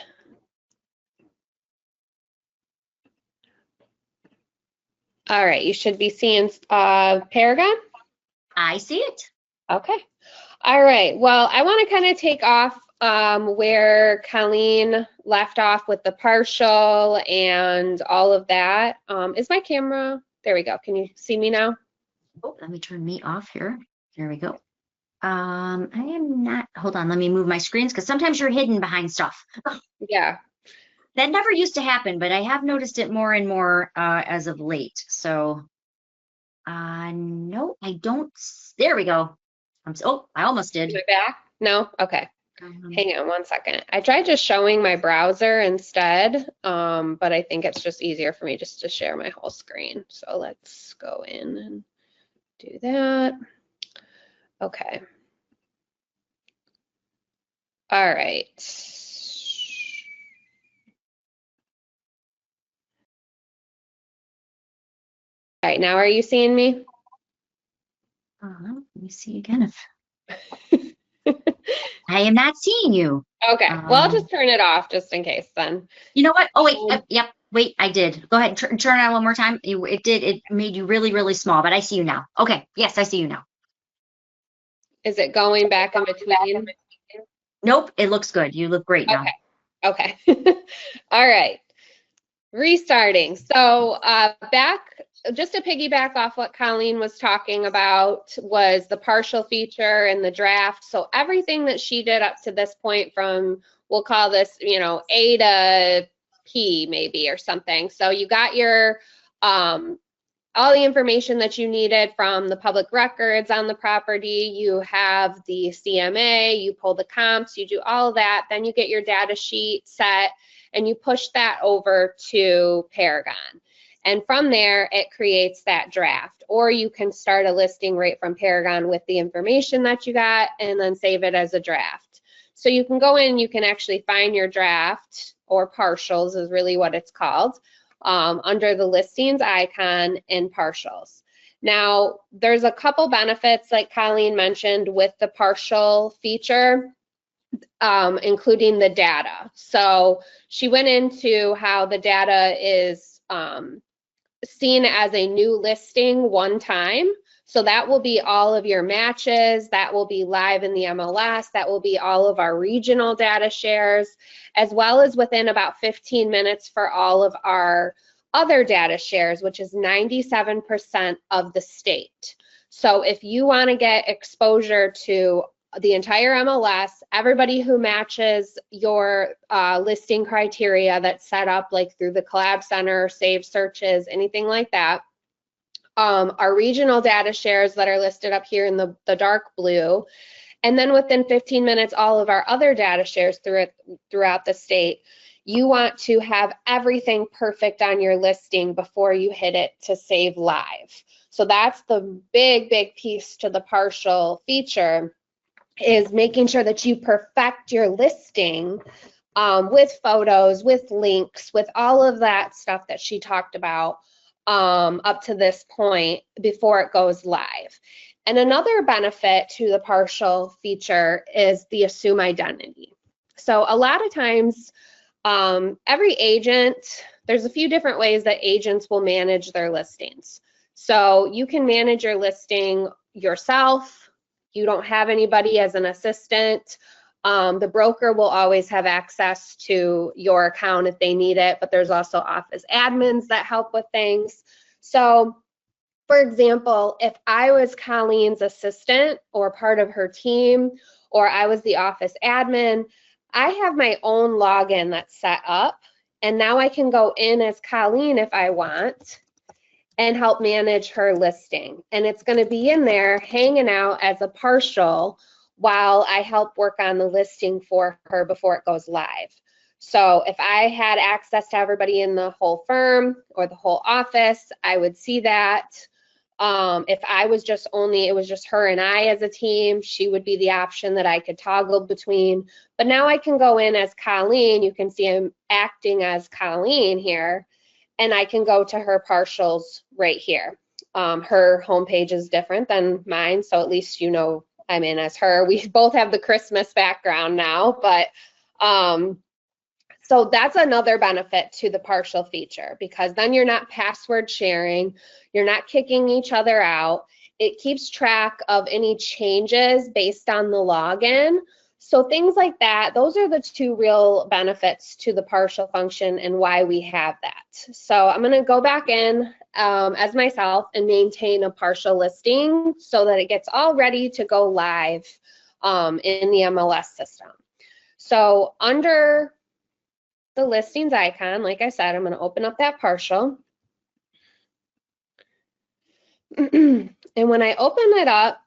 S1: All right, you should be seeing Paragon.
S2: I see it.
S1: Okay. All right, well, I want to kind of take off where Colleen left off with the partial and all of that. Is my camera, there we go. Can you see me now?
S2: Oh, let me turn me off here. There we go. I am not, hold on, let me move my screens because sometimes you're hidden behind stuff.
S1: Yeah.
S2: That never used to happen, but I have noticed it more and more as of late. So, no, I don't. There we go. Oh, I almost did.
S1: Am I back? No? Okay. Hang on one second. I tried just showing my browser instead, but I think it's just easier for me just to share my whole screen. So let's go in and do that. Okay. All right. All right, now are you seeing me?
S2: Let me see again if I am not seeing you.
S1: Okay, well, I'll just turn it off just in case then.
S2: You know what? Oh, wait, yep, wait, I did. Go ahead and turn it on one more time. It made you really, really small, but I see you now. Okay, yes, I see you now.
S1: Is it going back in between?
S2: Nope, it looks good. You look great now.
S1: Okay. All right. Restarting. So back, just to piggyback off what Colleen was talking about was the partial feature and the draft. So everything that she did up to this point from, we'll call this, A to P maybe or something. So you got your, all the information that you needed from the public records on the property. You have the CMA, you pull the comps, you do all of that. Then you get your data sheet set and you push that over to Paragon. And from there, it creates that draft. Or you can start a listing right from Paragon with the information that you got and then save it as a draft. So you can go in, you can actually find your draft, or partials is really what it's called, under the listings icon in partials. Now, there's a couple benefits like Colleen mentioned with the partial feature. including the data. So she went into how the data is seen as a new listing one time. So that will be all of your matches, that will be live in the MLS, that will be all of our regional data shares, as well as within about 15 minutes for all of our other data shares, which is 97% of the state. So if you want to get exposure to the entire MLS, everybody who matches your listing criteria that's set up like through the Collab Center, Save Searches, anything like that, our regional data shares that are listed up here in the dark blue, and then within 15 minutes, all of our other data shares throughout the state. You want to have everything perfect on your listing before you hit it to save live. So that's the big piece to the partial feature, is making sure that you perfect your listing with photos, with links, with all of that stuff that she talked about up to this point before it goes live. And another benefit to the partial feature is the assume identity. So a lot of times, every agent, there's a few different ways that agents will manage their listings. So you can manage your listing yourself. You don't have anybody as an assistant. The broker will always have access to your account if they need it, but there's also office admins that help with things. So, for example, if I was Colleen's assistant or part of her team, or I was the office admin, I have my own login that's set up, and now I can go in as Colleen if I want and help manage her listing. And it's going to be in there hanging out as a partial while I help work on the listing for her before it goes live. So if I had access to everybody in the whole firm or the whole office, I would see that. If I was just it was just her and I as a team, she would be the option that I could toggle between. But now I can go in as Colleen. You can see I'm acting as Colleen here, and I can go to her partials right here. Her homepage is different than mine, so at least you know I'm in as her. We both have the Christmas background now, but so that's another benefit to the partial feature, because then you're not password sharing, you're not kicking each other out. It keeps track of any changes based on the login. So things like that, those are the two real benefits to the partial function and why we have that. So I'm going to go back in as myself and maintain a partial listing so that it gets all ready to go live in the MLS system. So under the listings icon, like I said, I'm going to open up that partial. And when I open it up,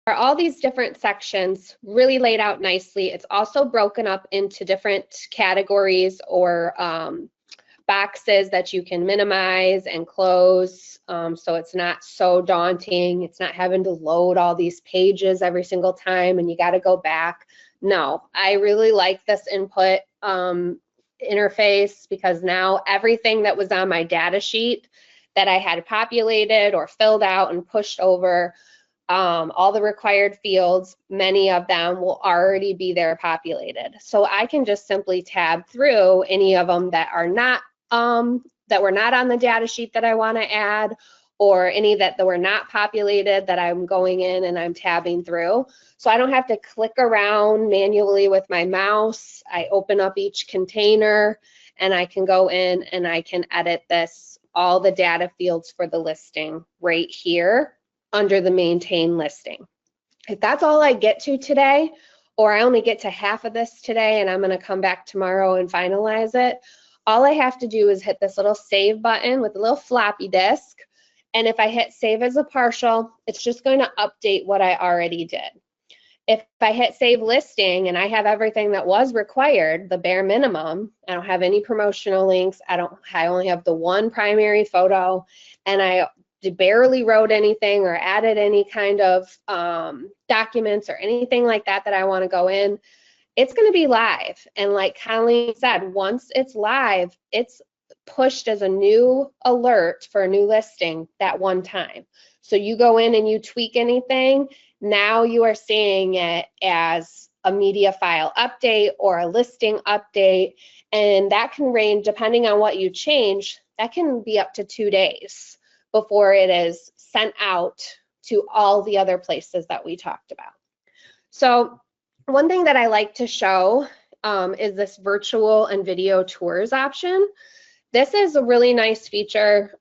S1: are all these different sections really laid out nicely. It's also broken up into different categories or boxes that you can minimize and close, so it's not so daunting. It's not having to load all these pages every single time and you got to go back. No, I really like this input interface, because now everything that was on my data sheet that I had populated or filled out and pushed over, all the required fields, many of them will already be there populated. So I can just simply tab through any of them that are not that were not on the data sheet that I want to add, or any that were not populated that I'm going in and I'm tabbing through. So I don't have to click around manually with my mouse. I open up each container and I can go in and I can edit this, all the data fields for the listing right here under the maintain listing. If that's all I get to today, or I only get to half of this today and I'm going to come back tomorrow and finalize it, all I have to do is hit this little save button with a little floppy disk. And if I hit save as a partial, it's just going to update what I already did. If I hit save listing and I have everything that was required, the bare minimum, I don't have any promotional links, I only have the one primary photo, and I barely wrote anything or added any kind of documents or anything like that that I want to go in, it's going to be live. And like Colleen said, once it's live, it's pushed as a new alert for a new listing that one time. So you go in and you tweak anything, now you are seeing it as a media file update or a listing update, and that can range, depending on what you change, that can be up to 2 days before it is sent out to all the other places that we talked about. So one thing that I like to show is this virtual and video tours option. This is a really nice feature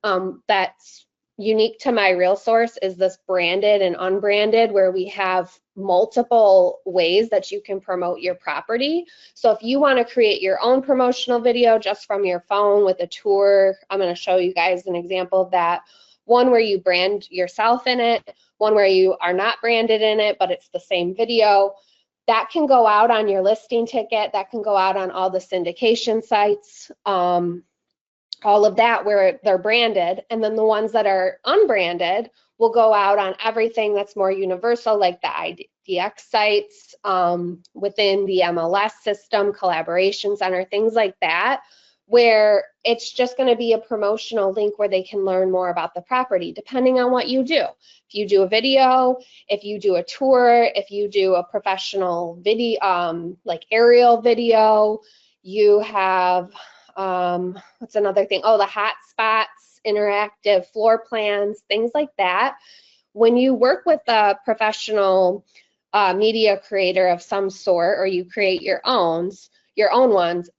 S1: that's unique to My Real Source, is this branded and unbranded, where we have multiple ways that you can promote your property. So if you want to create your own promotional video just from your phone with a tour, I'm going to show you guys an example of that. One where you brand yourself in it, one where you are not branded in it, but it's the same video. That can go out on your listing ticket, that can go out on all the syndication sites, all of that where they're branded. And then the ones that are unbranded will go out on everything that's more universal, like the IDX sites, within the MLS system, Collaboration Center, things like that, where it's just going to be a promotional link where they can learn more about the property, depending on what you do. If you do a video, if you do a tour, if you do a professional video, like aerial video, you have, what's another thing? Oh, the hot spots, interactive floor plans, things like that. When you work with a professional media creator of some sort, or you create your own ones,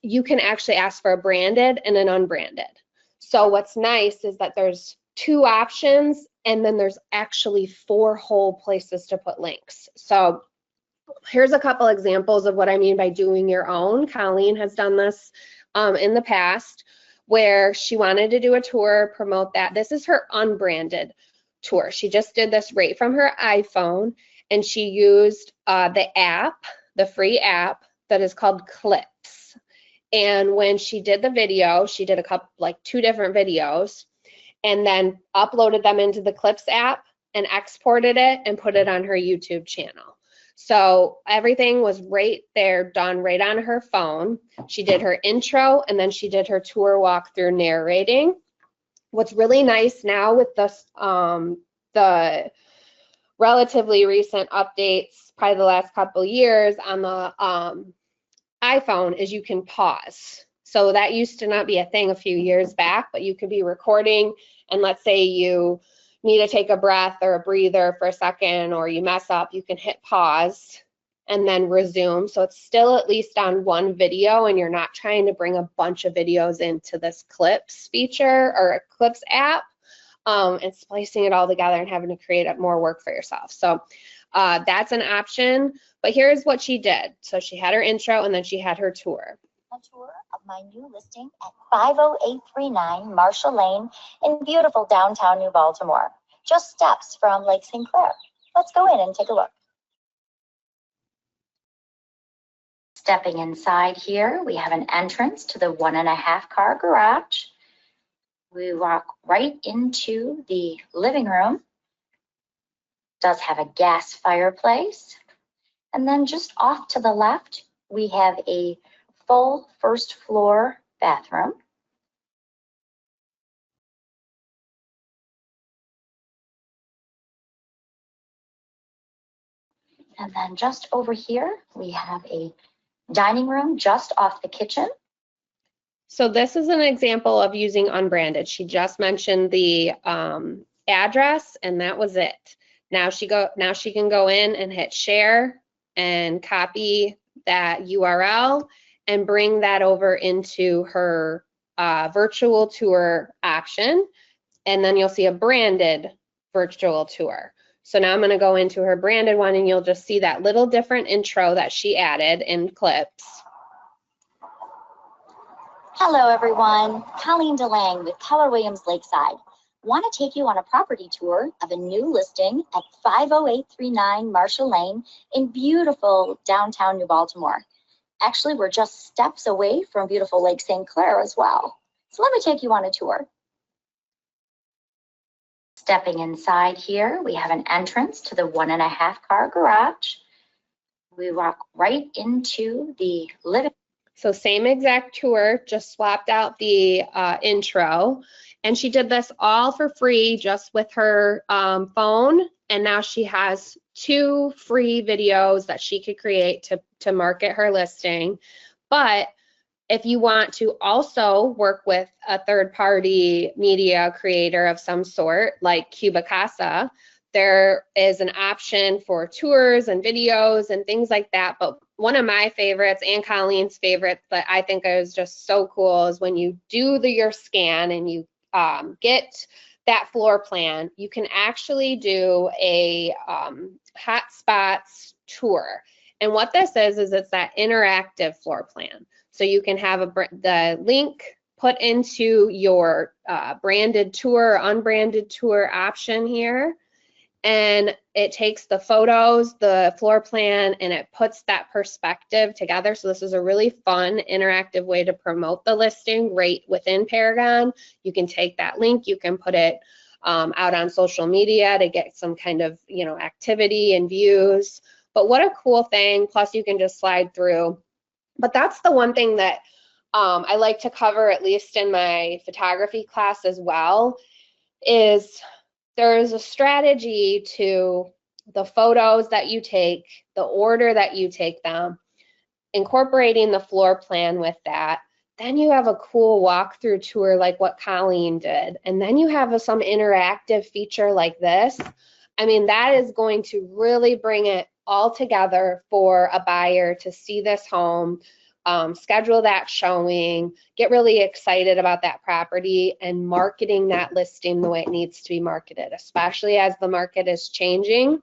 S1: you can actually ask for a branded and an unbranded. So what's nice is that there's 2 options, and then there's actually 4 whole places to put links. So here's a couple examples of what I mean by doing your own. Colleen has done this in the past, where she wanted to do a tour, promote that. This is her unbranded tour. She just did this right from her iPhone, and she used the free app that is called Clips. And when she did the video, she did a couple, like 2 different videos, and then uploaded them into the Clips app and exported it and put it on her YouTube channel. So everything was right there, done right on her phone. She did her intro, and then she did her tour walkthrough narrating. What's really nice now with this, the relatively recent updates, probably the last couple years on the iPhone, is you can pause. So that used to not be a thing a few years back, but you could be recording, and let's say you need to take a breath or a breather for a second, or you mess up, you can hit pause and then resume. So it's still at least on one video, and you're not trying to bring a bunch of videos into this Clips feature or a Clips app, and splicing it all together and having to create more work for yourself. So that's an option, but here's what she did. So she had her intro, and then she had her tour.
S3: A tour of my new listing at 50839 Marshall Lane in beautiful downtown New Baltimore, just steps from Lake St. Clair. Let's go in and take a look. Stepping inside here, we have an entrance to the 1.5 car garage. We walk right into the living room. Does have a gas fireplace. And then just off to the left, we have a full first floor bathroom. And then just over here, we have a dining room just off the kitchen.
S1: So this is an example of using unbranded. She just mentioned the address, and that was it. Now she can go in and hit share and copy that URL and bring that over into her virtual tour option, and then you'll see a branded virtual tour. So now I'm going to go into her branded one, and you'll just see that little different intro that she added in Clips.
S3: Hello everyone, Colleen DeLang with Keller Williams Lakeside. Want to take you on a property tour of a new listing at 50839 Marshall Lane in beautiful downtown New Baltimore. Actually, we're just steps away from beautiful Lake St. Clair as well. So let me take you on a tour. Stepping inside here, we have an entrance to the 1.5 car garage. We walk right into the living.
S1: So same exact tour, just swapped out the intro. And she did this all for free just with her phone. And now she has 2 free videos that she could create to market her listing. But if you want to also work with a third-party media creator of some sort, like Cubicasa, there is an option for tours and videos and things like that. But one of my favorites and Colleen's favorites that I think is just so cool is when you do your scan and you get that floor plan, you can actually do a hotspots tour. And what this is it's that interactive floor plan. So you can have the link put into your branded tour or unbranded tour option here. And it takes the photos, the floor plan, and it puts that perspective together. So this is a really fun, interactive way to promote the listing right within Paragon. You can take that link, you can put it out on social media to get some kind of, activity and views. But what a cool thing. Plus you can just slide through. But that's the one thing that I like to cover, at least in my photography class as well, is there is a strategy to the photos that you take, the order that you take them, incorporating the floor plan with that. Then you have a cool walkthrough tour like what Colleen did. And then you have some interactive feature like this. I mean, that is going to really bring it all together for a buyer to see this home, schedule that showing, get really excited about that property, and marketing that listing the way it needs to be marketed, especially as the market is changing.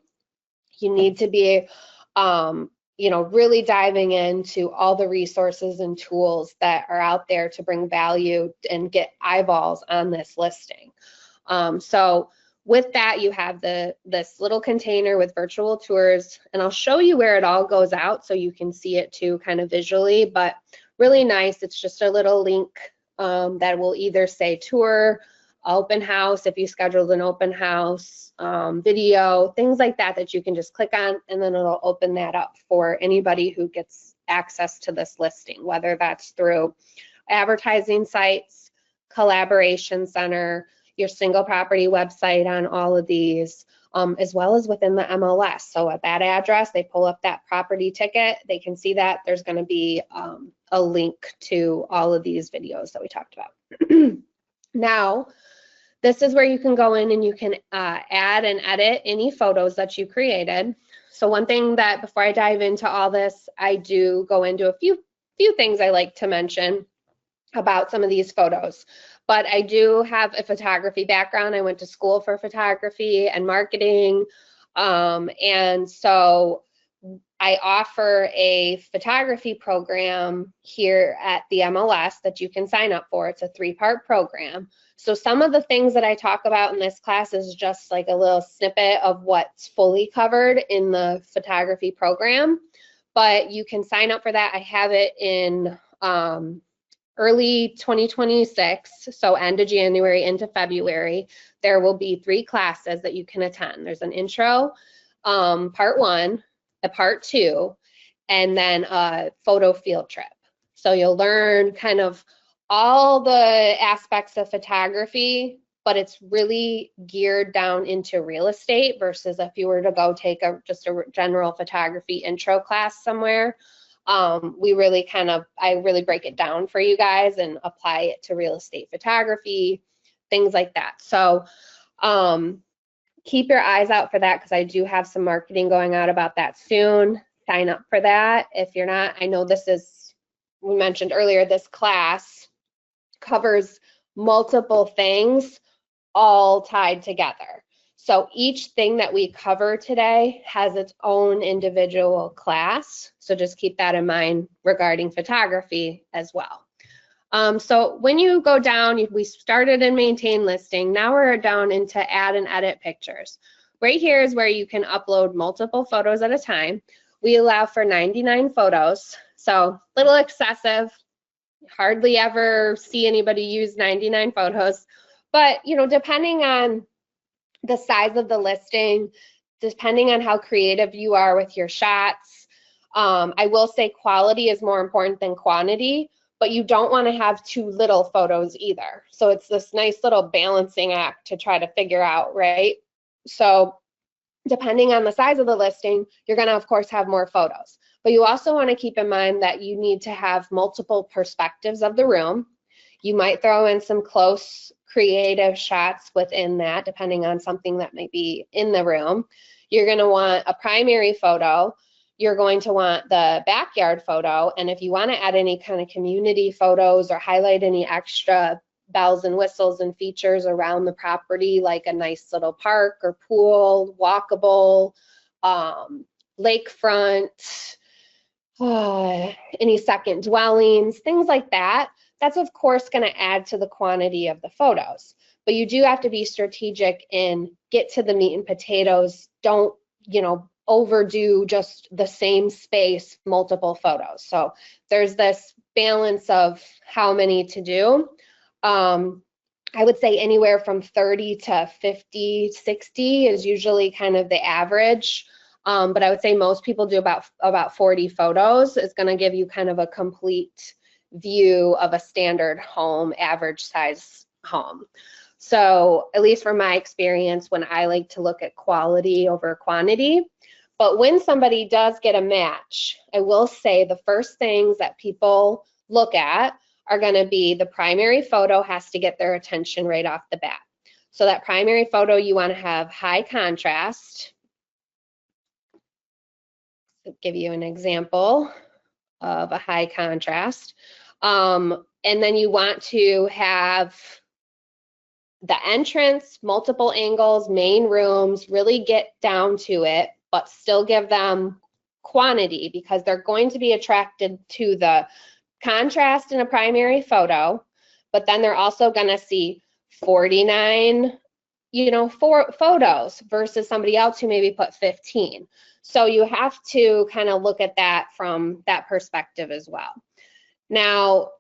S1: You need to be, really diving into all the resources and tools that are out there to bring value and get eyeballs on this listing. So with that, you have this little container with virtual tours, and I'll show you where it all goes out so you can see it too kind of visually, but really nice. It's just a little link that will either say tour, open house, if you scheduled an open house, video, things like that you can just click on, and then it'll open that up for anybody who gets access to this listing, whether that's through advertising sites, collaboration center, your single property website on all of these, as well as within the MLS. So at that address, they pull up that property ticket, they can see that there's going to be a link to all of these videos that we talked about. Now, this is where you can go in and you can add and edit any photos that you created. So one thing that before I dive into all this, I do go into a few things I like to mention about some of these photos. But I do have a photography background. I went to school for photography and marketing. And so I offer a photography program here at the MLS that you can sign up for. It's a 3-part program. So some of the things that I talk about in this class is just like a little snippet of what's fully covered in the photography program. But you can sign up for that. I have it in early 2026, so end of January into February. There will be 3 classes that you can attend. There's an intro, part 1, a part 2, and then a photo field trip. So you'll learn kind of all the aspects of photography, but it's really geared down into real estate versus if you were to go take just a general photography intro class somewhere. I really break it down for you guys and apply it to real estate photography, things like that. So keep your eyes out for that because I do have some marketing going out about that soon. Sign up for that. If you're not, I know we mentioned earlier, this class covers multiple things all tied together. So each thing that we cover today has its own individual class. So just keep that in mind regarding photography as well. So when you go down, we started in maintain listing. Now we're down into add and edit pictures. Right here is where you can upload multiple photos at a time. We allow for 99 photos. So a little excessive. Hardly ever see anybody use 99 photos. But, depending on the size of the listing, depending on how creative you are with your shots, I will say quality is more important than quantity, but you don't want to have too little photos either. So it's this nice little balancing act to try to figure out, right? So depending on the size of the listing, you're going to, of course, have more photos. But you also want to keep in mind that you need to have multiple perspectives of the room. You might throw in some close creative shots within that, depending on something that may be in the room. You're going to want a primary photo. You're going to want the backyard photo. And if you want to add any kind of community photos or highlight any extra bells and whistles and features around the property, like a nice little park or pool, walkable, lakefront, any second dwellings, things like that, that's of course going to add to the quantity of the photos. But you do have to be strategic and get to the meat and potatoes. Don't, overdo just the same space, multiple photos. So there's this balance of how many to do. I would say anywhere from 30 to 50, 60 is usually kind of the average. But I would say most people do about 40 photos. It's going to give you kind of a complete view of a standard home, average size home. So at least from my experience, when I like to look at quality over quantity, but when somebody does get a match, I will say the first things that people look at are going to be the primary photo has to get their attention right off the bat. So that primary photo, you want to have high contrast. I'll give you an example of a high contrast. And then you want to have the entrance, multiple angles, main rooms, really get down to it, but still give them quantity because they're going to be attracted to the contrast in a primary photo, but then they're also going to see 49, photos versus somebody else who maybe put 15. So you have to kind of look at that from that perspective as well. Now,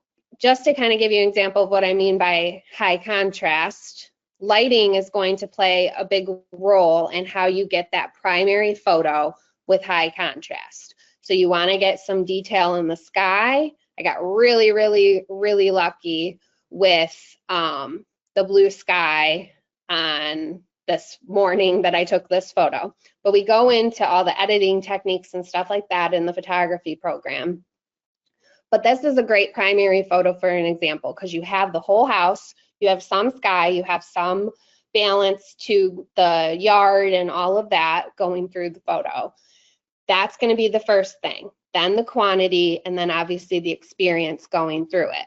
S1: just to kind of give you an example of what I mean by high contrast, lighting is going to play a big role in how you get that primary photo with high contrast. So you want to get some detail in the sky. I got really, really, really lucky with the blue sky on this morning that I took this photo. But we go into all the editing techniques and stuff like that in the photography program. But this is a great primary photo for an example because you have the whole house, you have some sky, you have some balance to the yard and all of that going through the photo. That's going to be the first thing. Then the quantity, and then obviously the experience going through it.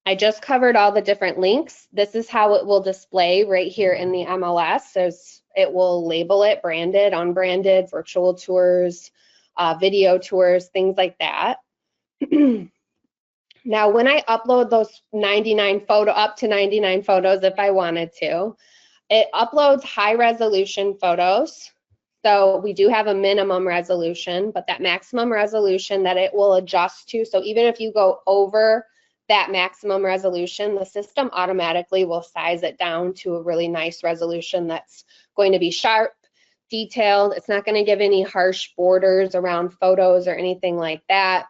S1: I just covered all the different links. This is how it will display right here in the MLS. It will label it branded, unbranded, virtual tours, video tours, things like that. Now, when I upload those up to 99 photos, if I wanted to, it uploads high resolution photos. So we do have a minimum resolution, but that maximum resolution that it will adjust to. So even if you go over that maximum resolution, the system automatically will size it down to a really nice resolution that's going to be sharp, detailed. It's not going to give any harsh borders around photos or anything like that.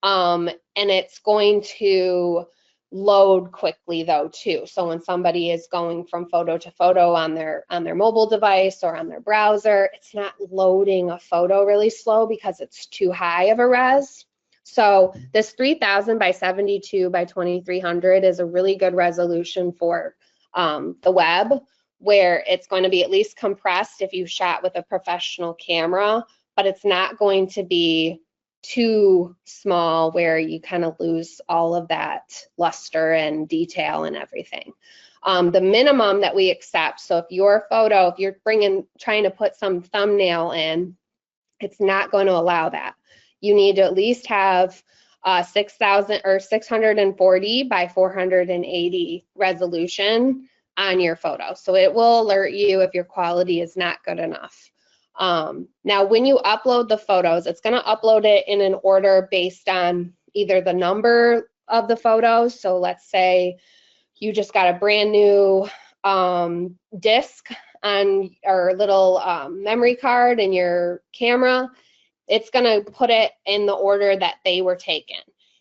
S1: And it's going to load quickly though too. So when somebody is going from photo to photo on their mobile device or on their browser, it's not loading a photo really slow because it's too high of a res. So this 3000 by 72 by 2300 is a really good resolution for the web, where it's going to be at least compressed if you shot with a professional camera, but it's not going to be too small where you kind of lose all of that luster and detail and everything. The minimum that we accept, so if your photo, if you're trying to put some thumbnail in, it's not going to allow that. You need to at least have 6,000 or 640 by 480 resolution on your photo. So it will alert you if your quality is not good enough. Now, when you upload the photos, it's going to upload it in an order based on either the number of the photos. So let's say you just got a brand new disk on or little memory card in your camera. it's going to put it in the order that they were taken.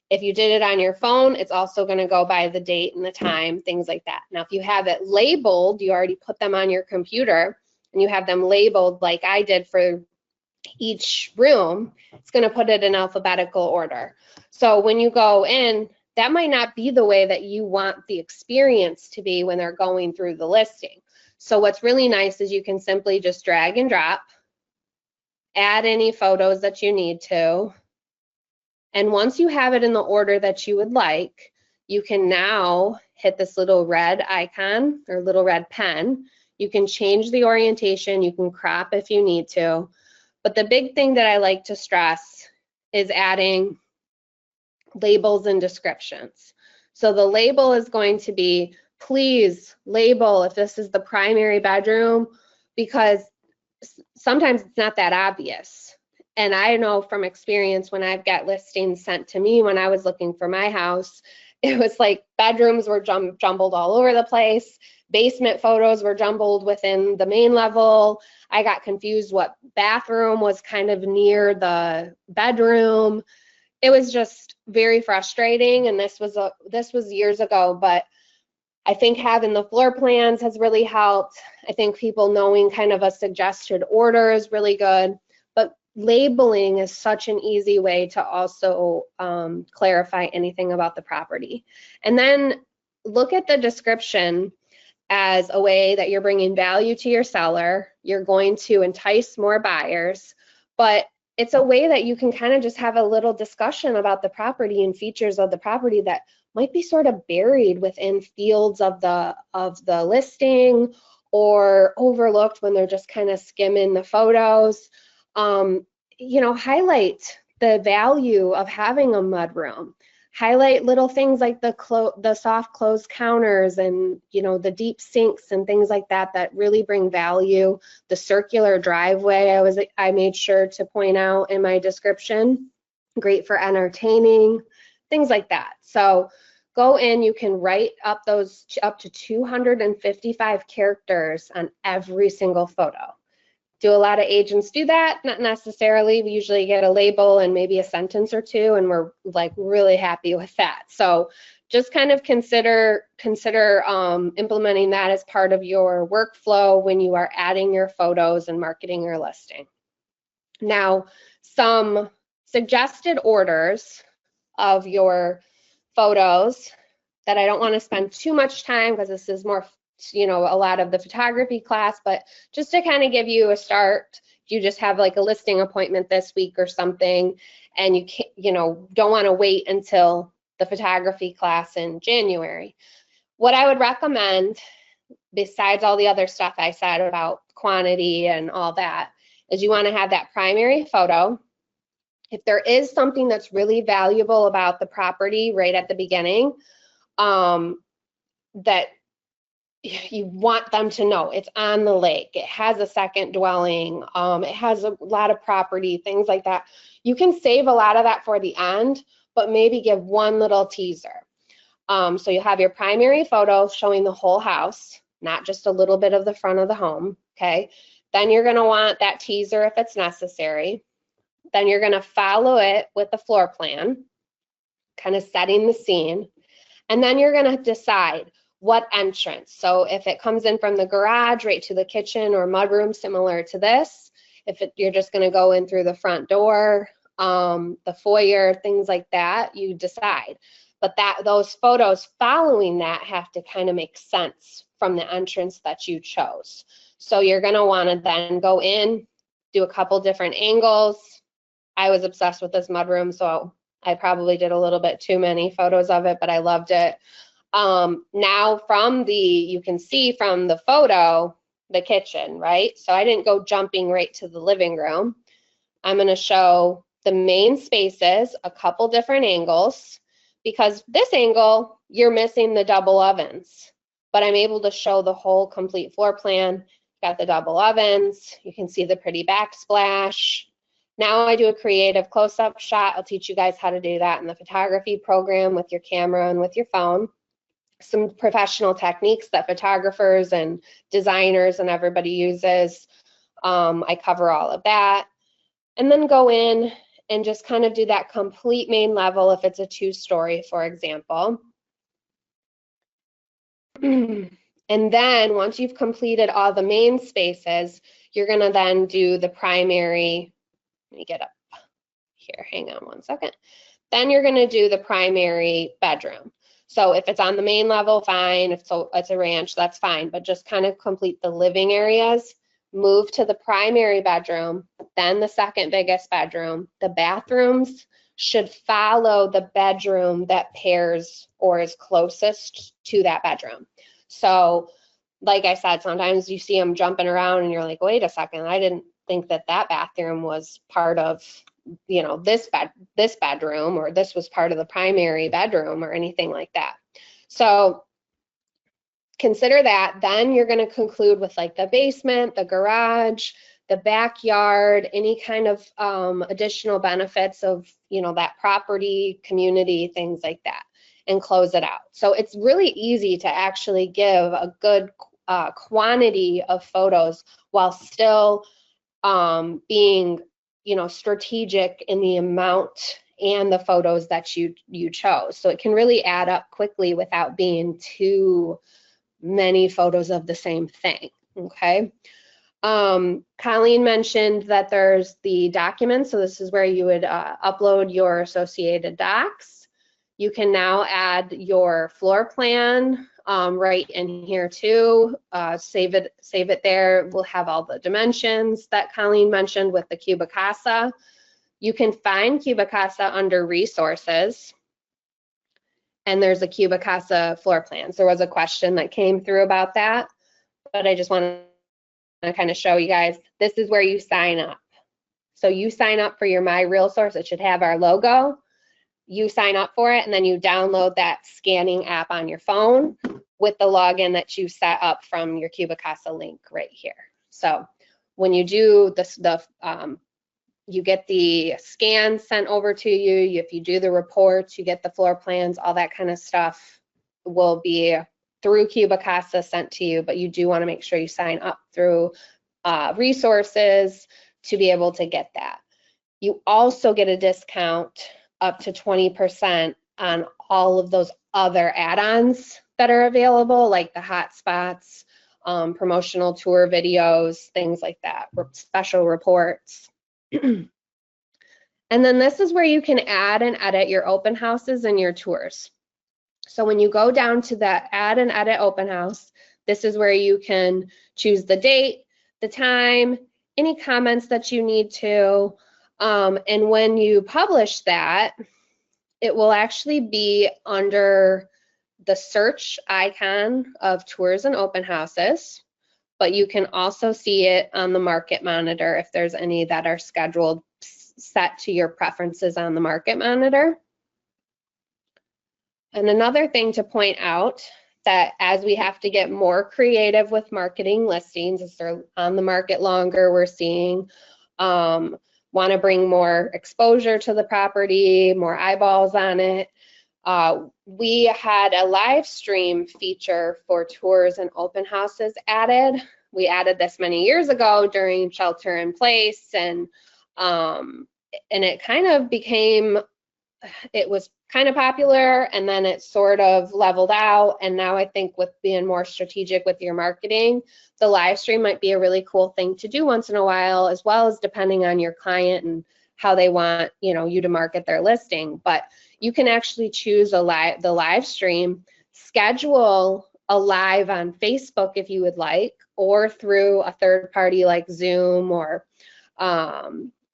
S1: If you did it on your phone, it's also going to go by the date and the time, things like that. Now, if you have it labeled, you already put them on your computer and you have them labeled like I did for each room, it's going to put it in alphabetical order. So when you go in, that might not be the way that you want the experience to be when they're going through the listing. So what's really nice is you can simply just drag and drop, add any photos that you need to, and once you have it in the order that you would like, you can now hit this little red icon or little red pen. You can change the orientation, you can crop if you need to. But the big thing that I like to stress is adding labels and descriptions. So the label is going to be, please label if this is the primary bedroom, because sometimes it's not that obvious. And I know from experience when I've got listings sent to me when I was looking for my house, it was like bedrooms were jumbled all over the place. Basement photos were jumbled within the main level. I got confused what bathroom was kind of near the bedroom. It was just very frustrating, and this was years ago, but I think having the floor plans has really helped. I think people knowing kind of a suggested order is really good, but labeling is such an easy way to also clarify anything about the property. And then look at the description as a way that you're bringing value to your seller. You're going to entice more buyers, but it's a way that you can kind of just have a little discussion about the property and features of the property that might be sort of buried within fields of the listing or overlooked when they're just kind of skimming the photos. You know, highlight the value of having a mudroom. Highlight little things like the soft closed counters and, you know, the deep sinks and things like that that really bring value. The circular driveway I made sure to point out in my description. Great for entertaining, things like that. So go in, you can write up those up to 255 characters on every single photo. Do a lot of agents do that? Not necessarily. We usually get a label and maybe a sentence or two, and we're like really happy with that. So just kind of consider implementing that as part of your workflow when you are adding your photos and marketing your listing. Now, some suggested orders of your photos that I don't want to spend too much time because this is more, you know, a lot of the photography class, but just to kind of give you a start, if you just have like a listing appointment this week or something and you can't, you know, don't want to wait until the photography class in January, what I would recommend, besides all the other stuff I said about quantity and all that, is you want to have that primary photo. If there is something that's really valuable about the property right at the beginning, that you want them to know it's on the lake, it has a second dwelling, it has a lot of property, things like that. You can save a lot of that for the end, but maybe give one little teaser. So you have your primary photo showing the whole house, not just a little bit of the front of the home, okay? Then you're gonna want that teaser if it's necessary. Then you're gonna follow it with the floor plan, kind of setting the scene. And then you're gonna decide what entrance. So if it comes in from the garage right to the kitchen or mudroom similar to this, you're just gonna go in through the front door, the foyer, things like that, you decide. But those photos following that have to kind of make sense from the entrance that you chose. So you're gonna wanna then go in, do a couple different angles. I was obsessed with this mudroom, so I probably did a little bit too many photos of it, but I loved it. Now you can see from the photo, the kitchen, right? So I didn't go jumping right to the living room. I'm gonna show the main spaces, a couple different angles, because this angle, you're missing the double ovens, but I'm able to show the whole complete floor plan. Got the double ovens, you can see the pretty backsplash. Now I do a creative close-up shot. I'll teach you guys how to do that in the photography program with your camera and with your phone. Some professional techniques that photographers and designers and everybody uses. I cover all of that. and then go in and just kind of do that complete main level if it's a 2-story, for example. And then once you've completed all the main spaces, you're going to then do the primary. Let me get up here, hang on one second. Then you're going to do the primary bedroom. So if it's on the main level, fine. If it's a ranch, that's fine. But just kind of complete the living areas, move to the primary bedroom, then the second biggest bedroom. The bathrooms should follow the bedroom that pairs or is closest to that bedroom. So like I said, sometimes you see them jumping around and you're like, wait a second, I didn't think that bathroom was part of, you know, this bedroom, or this was part of the primary bedroom or anything like that. So consider that. Then you're going to conclude with like the basement, the garage, the backyard, any kind of additional benefits of, you know, that property, community, things like that, and close it out. So it's really easy to actually give a good quantity of photos while still being, you know, strategic in the amount and the photos that you chose. So it can really add up quickly without being too many photos of the same thing. Okay. Colleen mentioned that there's the documents. So this is where you would upload your associated docs. You can now add your floor plan right in here too. Save it there. We'll have all the dimensions that Colleen mentioned with the Cubicasa. You can find Cubicasa under resources, and there's a Cubicasa floor plans. There was a question that came through about that, but I just want to kind of show you guys, this is where you sign up. So you sign up for your My Real Source. It should have our logo. You sign up for it, and then you download that scanning app on your phone with the login that you set up from your Cubicasa link right here. So when you do this, you get the scans sent over to you. If you do the reports, you get the floor plans, all that kind of stuff will be through Cubicasa sent to you, but you do want to make sure you sign up through resources to be able to get that. You also get a discount up to 20% on all of those other add-ons that are available, like the hotspots, promotional tour videos, things like that, special reports. And then this is where you can add and edit your open houses and your tours. So when you go down to the add and edit open house, this is where you can choose the date, the time, any comments that you need to, and when you publish that, it will actually be under the search icon of tours and open houses, but you can also see it on the Market Monitor if there's any that are scheduled set to your preferences on the Market Monitor. And another thing to point out, that as we have to get more creative with marketing listings, as they're on the market longer, we're seeing want to bring more exposure to the property, more eyeballs on it. We had a live stream feature for tours and open houses added. We added this many years ago during shelter in place, and it kind of became, it was kind of popular, and then it sort of leveled out. And now I think with being more strategic with your marketing, the live stream might be a really cool thing to do once in a while, as well as depending on your client and how they want, you know, you to market their listing. But you can actually choose the live stream, schedule a live on Facebook if you would like, or through a third party like Zoom or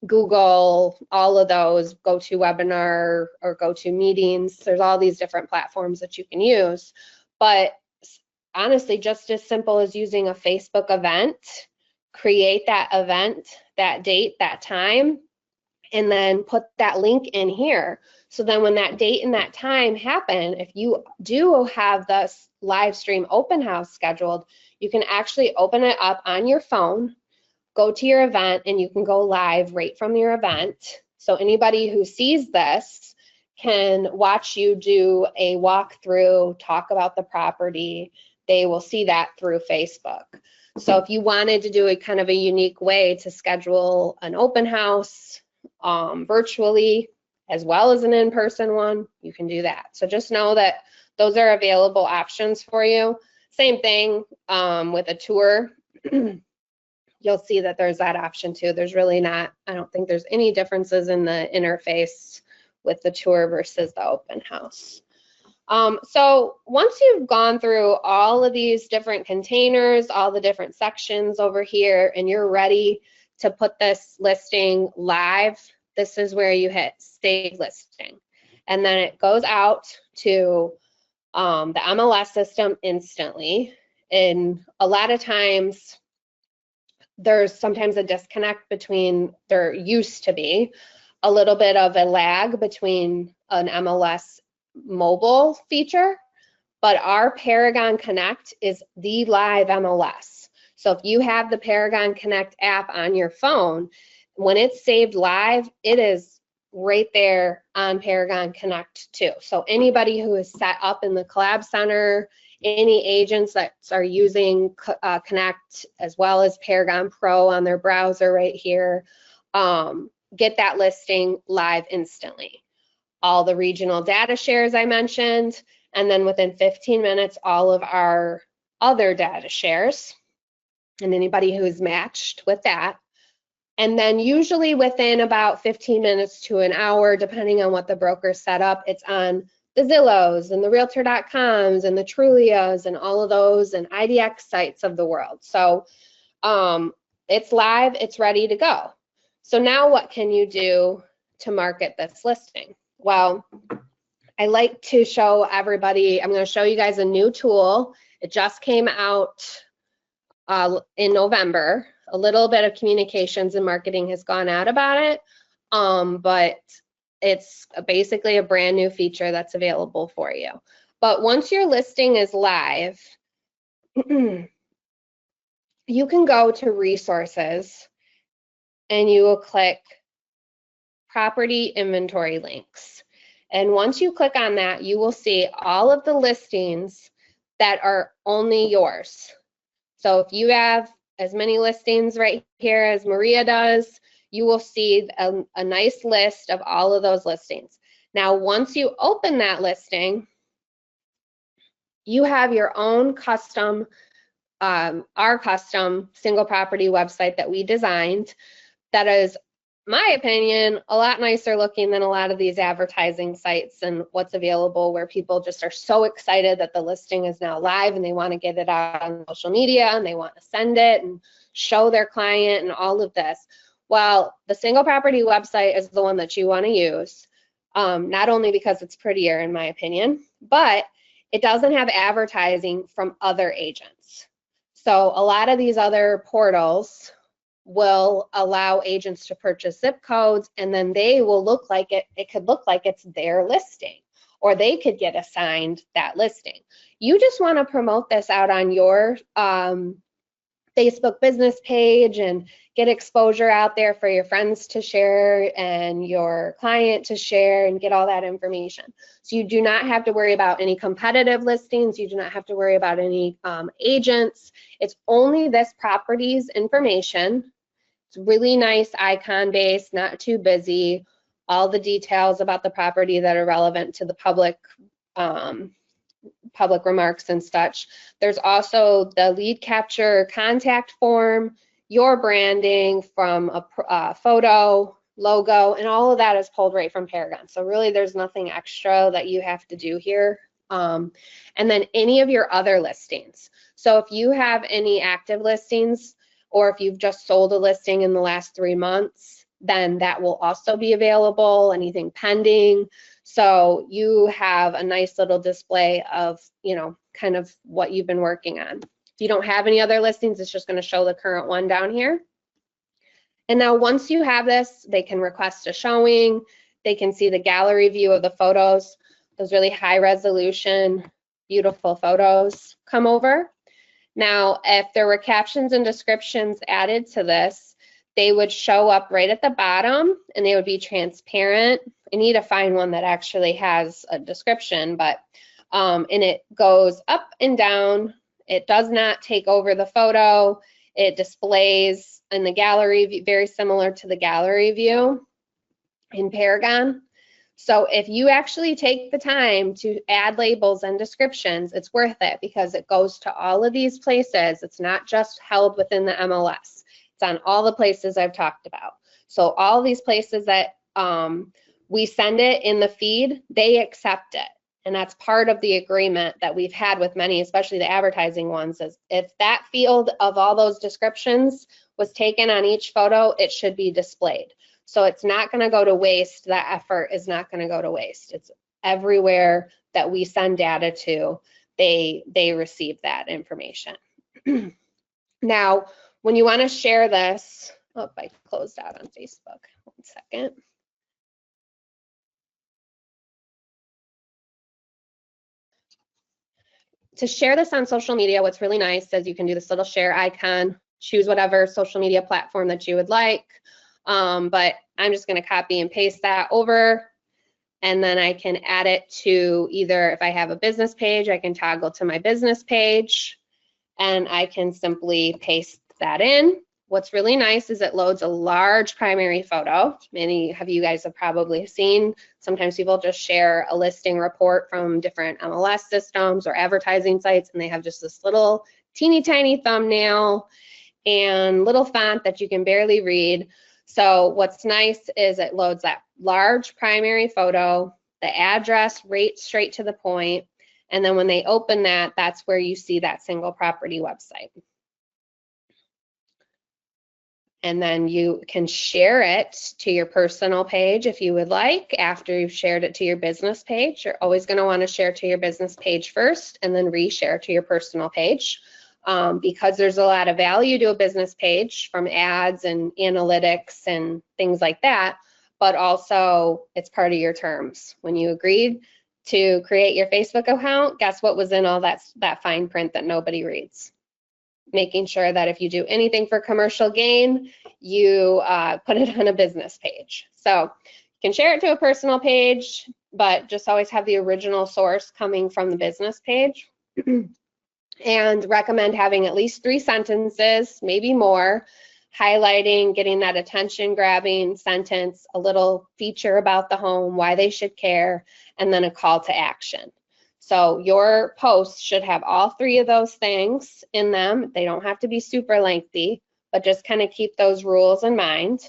S1: Google, all of those, GoToWebinar or GoToMeetings. There's all these different platforms that you can use. But honestly, just as simple as using a Facebook event, create that event, that date, that time, and then put that link in here. So then when that date and that time happen, if you do have the live stream open house scheduled, you can actually open it up on your phone, go to your event, and you can go live right from your event. So anybody who sees this can watch you do a walkthrough, talk about the property. They will see that through Facebook. So if you wanted to do a kind of a unique way to schedule an open house virtually as well as an in-person one, you can do that. So just know that those are available options for you. Same thing with a tour. You'll see that there's that option too. There's really not, I don't think there's any differences in the interface with the tour versus the open house. So once you've gone through all of these different containers, all the different sections over here, and you're ready to put this listing live, this is where you hit save listing. And then it goes out to the MLS system instantly. And a lot of times, there's sometimes a disconnect between, there used to be a little bit of a lag between an MLS mobile feature, but our Paragon Connect is the live MLS. So if you have the Paragon Connect app on your phone, when it's saved live, it is right there on Paragon Connect too. So anybody who is set up in the Collab Center, any agents that are using Connect as well as Paragon Pro on their browser right here, get that listing live instantly. All the regional data shares I mentioned, and then within 15 minutes, all of our other data shares and anybody who's matched with that. And then usually within about 15 minutes to an hour, depending on what the broker set up, it's on the Zillows and the Realtor.coms and the Trulias and all of those and IDX sites of the world. So it's live, it's ready to go. So now what can you do to market this listing? Well, I like to show everybody, I'm going to show you guys a new tool. It just came out in November. A little bit of communications and marketing has gone out about it, but it's basically a brand new feature that's available for you. But once your listing is live, you can go to resources and you will click property inventory links. And once you click on that, you will see all of the listings that are only yours. So if you have as many listings right here as Maria does, you will see a nice list of all of those listings. Now, once you open that listing, you have your own custom, our custom single property website that we designed that is, my opinion, a lot nicer looking than a lot of these advertising sites and what's available where people just are so excited that the listing is now live and they want to get it out on social media and they want to send it and show their client and all of this. Well, the single property website is the one that you want to use, not only because it's prettier in my opinion, but it doesn't have advertising from other agents. So a lot of these other portals will allow agents to purchase zip codes and then they will look like it could look like it's their listing or they could get assigned that listing. You just want to promote this out on your Facebook business page and get exposure out there for your friends to share and your client to share and get all that information. So you do not have to worry about any competitive listings. You do not have to worry about any agents. It's only this property's information. It's really nice icon based, not too busy. All the details about the property that are relevant to the public remarks and such. There's also the lead capture contact form, your branding from a photo, logo, and all of that is pulled right from Paragon. So really there's nothing extra that you have to do here. And then any of your other listings. So if you have any active listings or if you've just sold a listing in the last 3 months, then that will also be available, anything pending. So you have a nice little display of, kind of what you've been working on. If you don't have any other listings, it's just going to show the current one down here. And now once you have this, they can request a showing. They can see the gallery view of the photos. Those really high resolution, beautiful photos come over. Now, if there were captions and descriptions added to this, they would show up right at the bottom and they would be transparent. I need to find one that actually has a description, but and it goes up and down It does not take over the photo. It displays in the gallery view, very similar to the gallery view in Paragon. So if you actually take the time to add labels and descriptions, it's worth it because it goes to all of these places. It's not just held within the MLS. It's on all the places I've talked about. So all these places that we send it in the feed, they accept it. And that's part of the agreement that we've had with many, especially the advertising ones, is if that field of all those descriptions was taken on each photo, it should be displayed. So it's not going to go to waste. That effort is not going to go to waste. It's everywhere that we send data to, they receive that information. Now, when you want to share this, oh, I closed out on Facebook. 1 second. To share this on social media, what's really nice is you can do this little share icon, choose whatever social media platform that you would like. But I'm just going to copy and paste that over, and then I can add it to either, if I have a business page, I can toggle to my business page, and I can simply paste that in. What's really nice is it loads a large primary photo. Many of you guys have probably seen, sometimes people just share a listing report from different MLS systems or advertising sites, and they have just this little teeny tiny thumbnail and little font that you can barely read. So what's nice is it loads that large primary photo, the address right straight to the point, and then when they open that, that's where you see that single property website. And then you can share it to your personal page if you would like. After you've shared it to your business page, you're always going to want to share to your business page first and then reshare to your personal page. Because there's a lot of value to a business page from ads and analytics and things like that, but also it's part of your terms. When you agreed to create your Facebook account, guess what was in all that fine print that nobody reads? Making sure that if you do anything for commercial gain, you put it on a business page. So you can share it to a personal page, but just always have the original source coming from the business page. And recommend having at least 3 sentences, maybe more, highlighting, getting that attention grabbing sentence, a little feature about the home, why they should care, and then a call to action. So your posts should have all 3 of those things in them. They don't have to be super lengthy, but just kind of keep those rules in mind.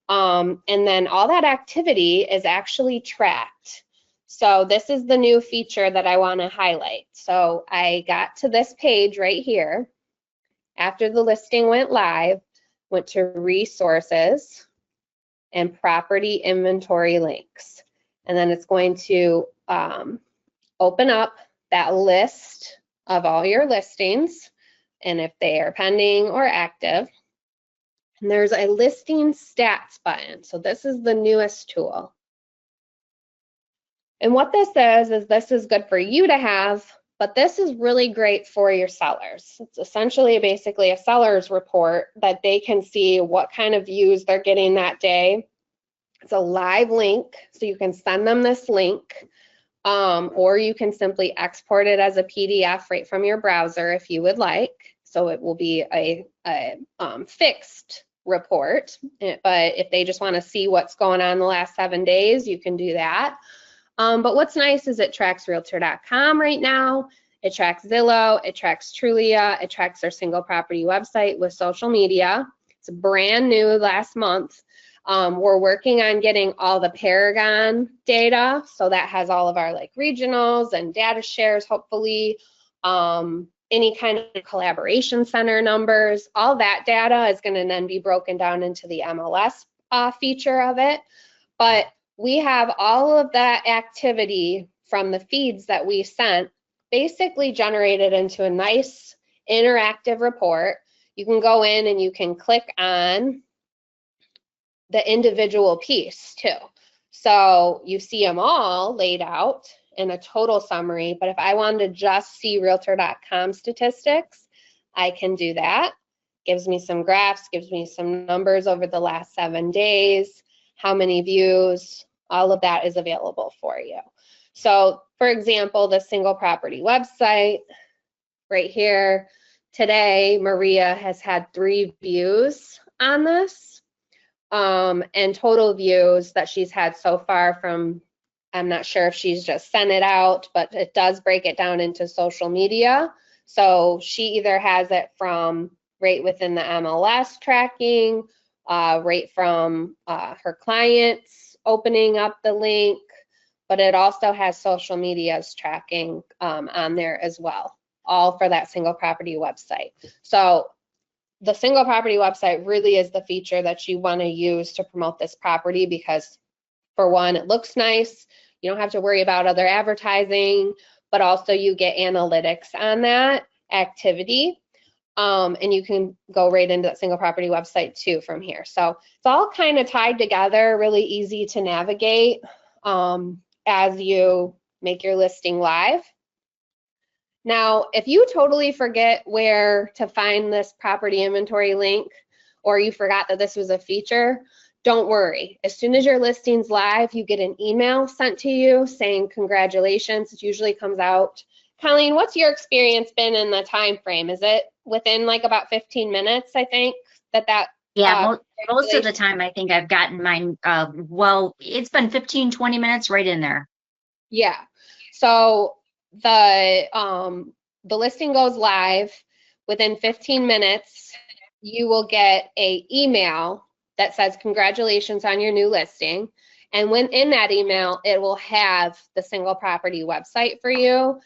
S1: And then all that activity is actually tracked. So this is the new feature that I want to highlight. So I got to this page right here. After the listing went live, went to resources and property inventory links. And then it's going to open up that list of all your listings and if they are pending or active. And there's a listing stats button. So this is the newest tool. And what this is this is good for you to have, but this is really great for your sellers. It's essentially basically a seller's report that they can see what kind of views they're getting that day. It's a live link, so you can send them this link, or you can simply export it as a PDF right from your browser if you would like. So it will be a fixed report, but if they just want to see what's going on the last 7 days, you can do that. But what's nice is it tracks Realtor.com right now. It tracks Zillow, it tracks Trulia, it tracks our single property website with social media. It's brand new last month. We're working on getting all the Paragon data. So that has all of our like regionals and data shares, hopefully, any kind of collaboration center numbers. All that data is going to then be broken down into the MLS feature of it. But we have all of that activity from the feeds that we sent basically generated into a nice interactive report. You can go in and you can click on the individual piece too. So you see them all laid out in a total summary, but if I wanted to just see Realtor.com statistics, I can do that. Gives me some graphs, gives me some numbers over the last 7 days, how many views, all of that is available for you. So for example, the single property website, right here. Today, Maria has had 3 views on this, and total views that she's had so far from, I'm not sure if she's just sent it out, but it does break it down into social media. So she either has it from right within the MLS tracking, right from her clients opening up the link, but it also has social media's tracking on there as well, all for that single property website. So the single property website really is the feature that you want to use to promote this property because, for one, it looks nice. You don't have to worry about other advertising, but also you get analytics on that activity. And you can go right into that single property website too from here. So it's all kind of tied together, really easy to navigate as you make your listing live. Now, if you totally forget where to find this property inventory link, or you forgot that this was a feature, don't worry. As soon as your listing's live, you get an email sent to you saying congratulations. It usually comes out. Colleen, what's your experience been in the time frame? Is it within like about 15 minutes, I think,
S2: Yeah, most of the time I think I've gotten mine, well, it's been 15, 20 minutes right in there.
S1: Yeah. So the listing goes live within 15 minutes. You will get an email that says congratulations on your new listing. And when in that email, it will have the single property website for you.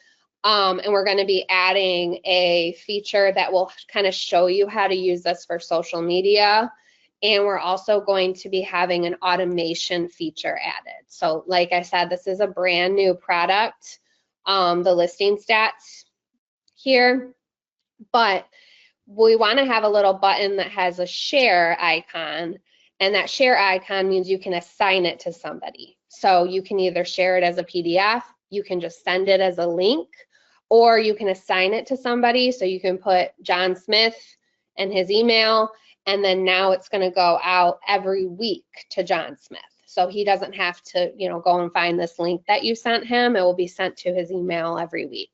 S1: And we're going to be adding a feature that will kind of show you how to use this for social media. And we're also going to be having an automation feature added. So like I said, this is a brand new product, the listing stats here, but we want to have a little button that has a share icon, and that share icon means you can assign it to somebody. So you can either share it as a PDF, you can just send it as a link, or you can assign it to somebody. So you can put John Smith and his email, and then now it's going to go out every week to John Smith. So he doesn't have to, go and find this link that you sent him. It will be sent to his email every week.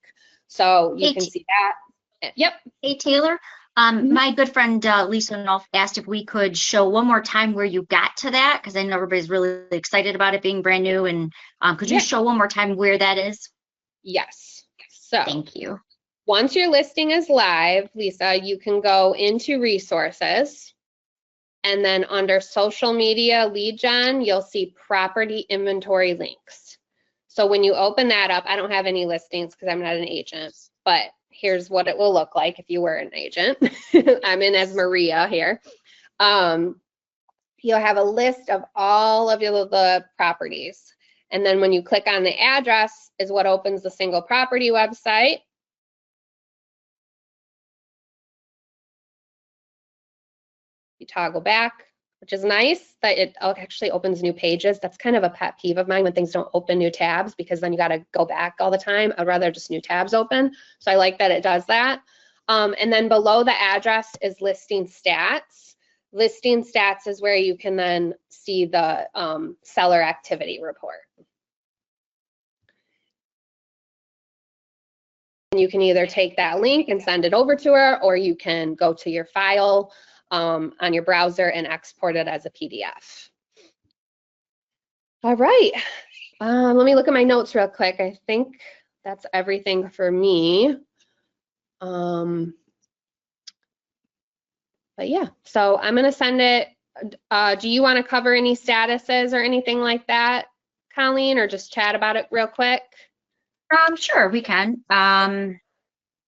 S1: So you can see that. Yep.
S2: Hey, Taylor. My good friend Lisa Nolf asked if we could show one more time where you got to that, because I know everybody's really excited about it being brand new. And could you show one more time where that is?
S1: Yes. So
S2: thank you.
S1: Once your listing is live, Lisa, you can go into resources, and then under social media lead gen, you'll see property inventory links. So when you open that up, I don't have any listings because I'm not an agent, but here's what it will look like if you were an agent. I'm in as Maria here. You'll have a list of all of the properties. And then when you click on the address is what opens the single property website. You toggle back, which is nice that it actually opens new pages. That's kind of a pet peeve of mine when things don't open new tabs, because then you got to go back all the time. I'd rather just new tabs open. So I like that it does that. And then below the address is listing stats. Listing stats is where you can then see the seller activity report. And you can either take that link and send it over to her, or you can go to your file on your browser and export it as a PDF. All right, let me look at my notes real quick. I think that's everything for me. But yeah, so I'm gonna send it. Do you want to cover any statuses or anything like that, Colleen, or just chat about it real quick?
S2: Sure, we can.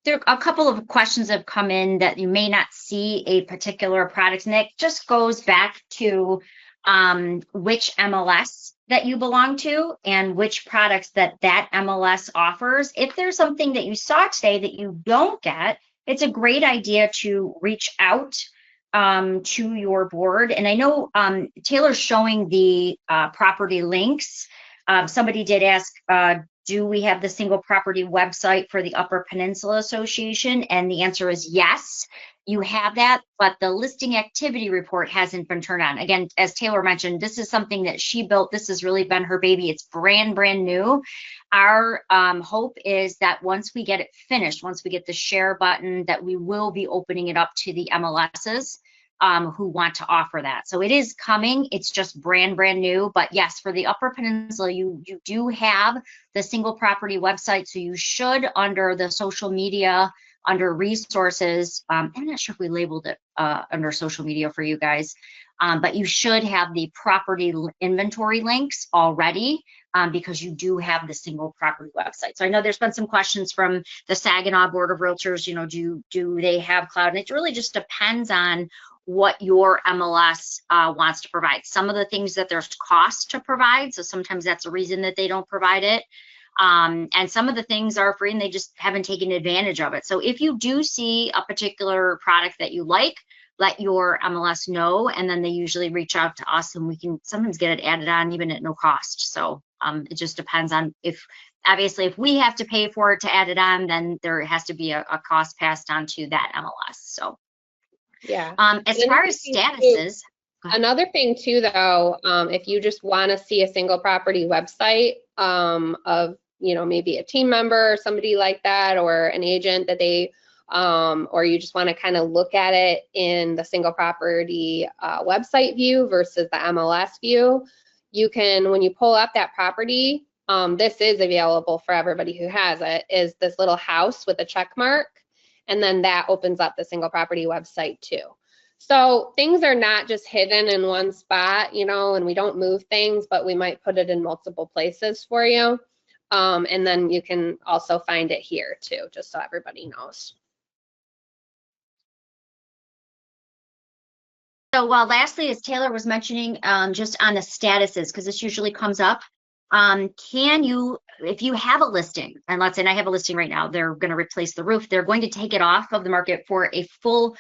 S2: There are a couple of questions that have come in that you may not see a particular product, and it just goes back to which MLS that you belong to and which products that MLS offers. If there's something that you saw today that you don't get, it's a great idea to reach out to your board. And I know Taylor's showing the property links. Somebody did ask, do we have the single property website for the Upper Peninsula Association? And the answer is yes, you have that, but the listing activity report hasn't been turned on. Again, as Taylor mentioned, this is something that she built. This has really been her baby. It's brand new. Our hope is that once we get it finished, once we get the share button, that we will be opening it up to the MLSs who want to offer that. So it is coming. It's just brand new. But yes, for the Upper Peninsula, you do have the single property website. So you should, under the social media, under resources, I'm not sure if we labeled it under social media for you guys, but you should have the property inventory links already because you do have the single property website. So I know there's been some questions from the Saginaw Board of Realtors, you know, do they have cloud? And it really just depends on what your MLS wants to provide. Some of the things that there's cost to provide, so sometimes that's a reason that they don't provide it. And some of the things are free and they just haven't taken advantage of it. So if you do see a particular product that you like, let your MLS know, and then they usually reach out to us and we can sometimes get it added on even at no cost. So it just depends on obviously if we have to pay for it to add it on, then there has to be a cost passed on to that MLS. So
S1: yeah.
S2: As far as statuses.
S1: Another thing too, though, if you just want to see a single property website of, you know, maybe a team member or somebody like that, or an agent that they, or you just want to kind of look at it in the single property website view versus the MLS view, you can, when you pull up that property, this is available for everybody who has it, is this little house with a check mark, and then that opens up the single property website too. So things are not just hidden in one spot, you know, and we don't move things, but we might put it in multiple places for you. And then you can also find it here too, just so everybody knows.
S2: So lastly, as Taylor was mentioning, just on the statuses, because this usually comes up, can you, if you have a listing, and let's say I have a listing right now, they're going to replace the roof, they're going to take it off of the market for a full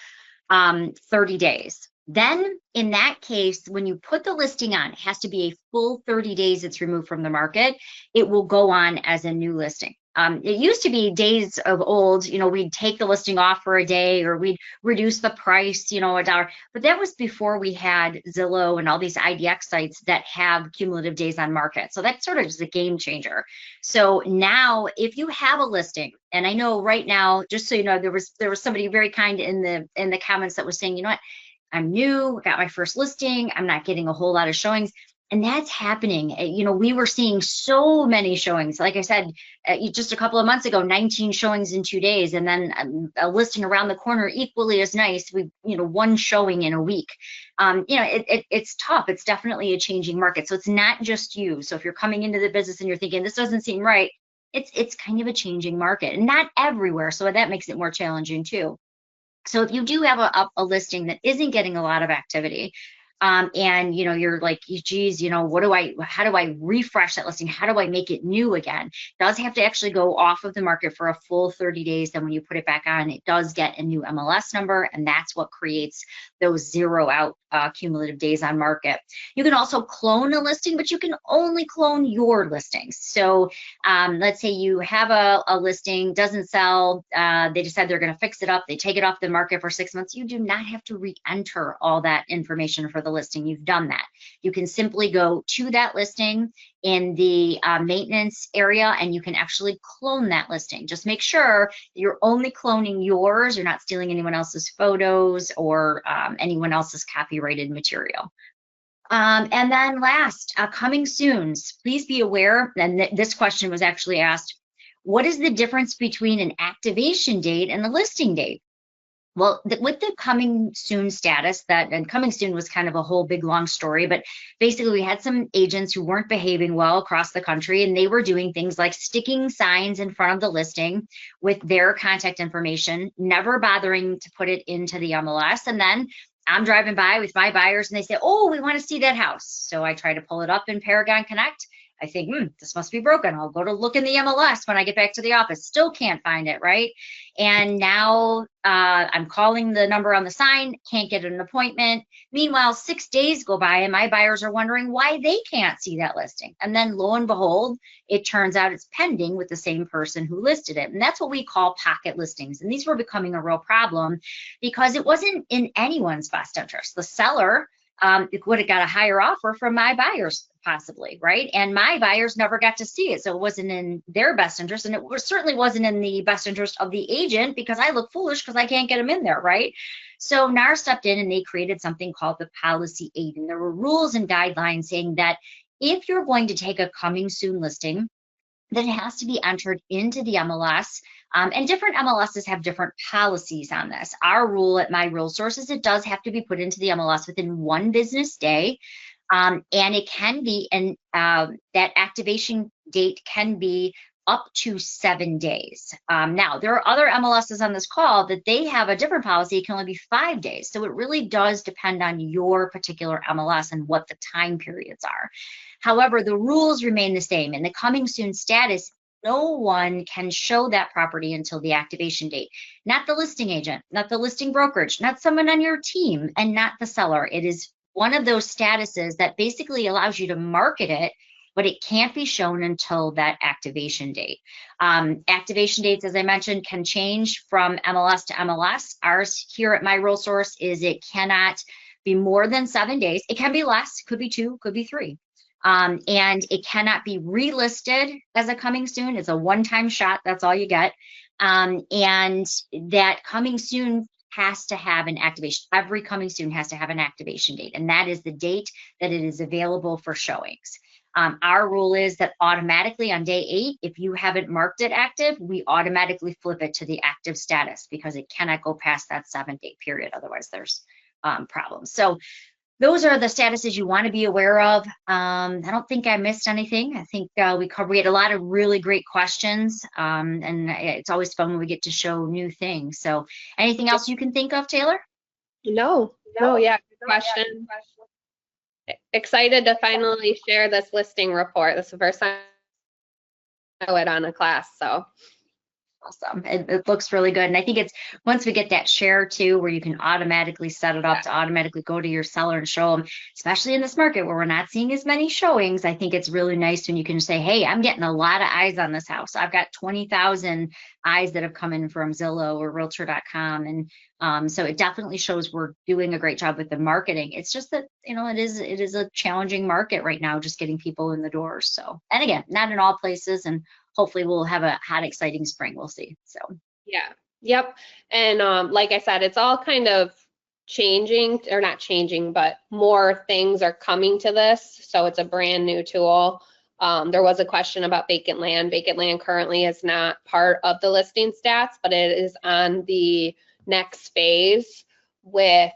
S2: 30 days. Then in that case, when you put the listing on, it has to be a full 30 days it's removed from the market. It will go on as a new listing. It used to be days of old, you know, we'd take the listing off for a day or we'd reduce the price, you know, $1, but that was before we had Zillow and all these IDX sites that have cumulative days on market. So that sort of is a game changer. So now if you have a listing, and I know right now, just so you know, there was somebody very kind in the comments that was saying, you know what, I'm new, got my first listing, I'm not getting a whole lot of showings. And that's happening. You know, we were seeing so many showings. Like I said, just a couple of months ago, 19 showings in 2 days, and then a listing around the corner equally as nice. We, you know, 1 showing in a week. You know, it's tough. It's definitely a changing market. So it's not just you. So if you're coming into the business and you're thinking this doesn't seem right, it's kind of a changing market, and not everywhere. So that makes it more challenging too. So if you do have a listing that isn't getting a lot of activity, and you know, you're like, geez, you know, how do I refresh that listing? How do I make it new again? It does have to actually go off of the market for a full 30 days. Then when you put it back on, it does get a new MLS number, and that's what creates those 0 out cumulative days on market. You can also clone a listing, but you can only clone your listings. So let's say you have a listing, doesn't sell, they decide they're going to fix it up, they take it off the market for 6 months. You do not have to re-enter all that information for the listing. You've done that. You can simply go to that listing in the maintenance area, and you can actually clone that listing. Just make sure you're only cloning yours. You're not stealing anyone else's photos or anyone else's copyrighted material. And then last, coming soon, please be aware, and this question was actually asked, what is the difference between an activation date and the listing date? Well, with the coming soon status, and coming soon was kind of a whole big long story, but basically we had some agents who weren't behaving well across the country, and they were doing things like sticking signs in front of the listing with their contact information, never bothering to put it into the MLS. And then I'm driving by with my buyers and they say, oh, we want to see that house. So I try to pull it up in Paragon Connect. I think, this must be broken. I'll go to look in the MLS when I get back to the office. Still can't find it, right? And now I'm calling the number on the sign, can't get an appointment. Meanwhile, 6 days go by and my buyers are wondering why they can't see that listing. And then lo and behold, it turns out it's pending with the same person who listed it. And that's what we call pocket listings. And these were becoming a real problem because it wasn't in anyone's best interest. The seller would have got a higher offer from my buyers possibly, right? And my buyers never got to see it. So it wasn't in their best interest. And it certainly wasn't in the best interest of the agent because I look foolish because I can't get them in there, right? So NAR stepped in and they created something called the Policy 8. And there were rules and guidelines saying that if you're going to take a coming soon listing, then it has to be entered into the MLS. And different MLSs have different policies on this. Our rule at My Real Source is it does have to be put into the MLS within 1 business day. And it can be, and that activation date can be up to 7 days. Now, there are other MLSs on this call that they have a different policy. It can only be 5 days. So it really does depend on your particular MLS and what the time periods are. However, the rules remain the same. In the coming soon status, no one can show that property until the activation date. Not the listing agent, not the listing brokerage, not someone on your team, and not the seller. It is one of those statuses that basically allows you to market it, but it can't be shown until that activation date. Activation dates, as I mentioned, can change from MLS to MLS. Ours here at My Real Source is it cannot be more than 7 days. It can be less, could be 2, could be 3. And it cannot be relisted as a coming soon. It's a one-time shot. That's all you get. And that coming soon has to have an activation. Every coming soon has to have an activation date, and that is the date that it is available for showings. Our rule is that automatically on day 8, if you haven't marked it active, we automatically flip it to the active status because it cannot go past that 7-day period. Otherwise, there's problems. So those are the statuses you want to be aware of. I don't think I missed anything. I think we had a lot of really great questions, and it's always fun when we get to show new things. So anything else you can think of, Taylor?
S1: No, yeah, good question. Excited to finally share this listing report. This is the first time I know it on a class, so.
S2: Awesome. It looks really good. And I think it's once we get that share too, where you can automatically set it up to automatically go to your seller and show them, especially in this market where we're not seeing as many showings. I think it's really nice when you can say, hey, I'm getting a lot of eyes on this house. I've got 20,000 eyes that have come in from Zillow or Realtor.com. And so it definitely shows we're doing a great job with the marketing. It's just that, it is a challenging market right now, just getting people in the doors. So, and again, not in all places, and hopefully we'll have a hot, exciting spring. We'll see. So
S1: yeah, yep. And like I said, it's all kind of changing, or not changing, but more things are coming to this. So it's a brand new tool. There was a question about vacant land. Vacant land currently is not part of the listing stats, but it is on the next phase with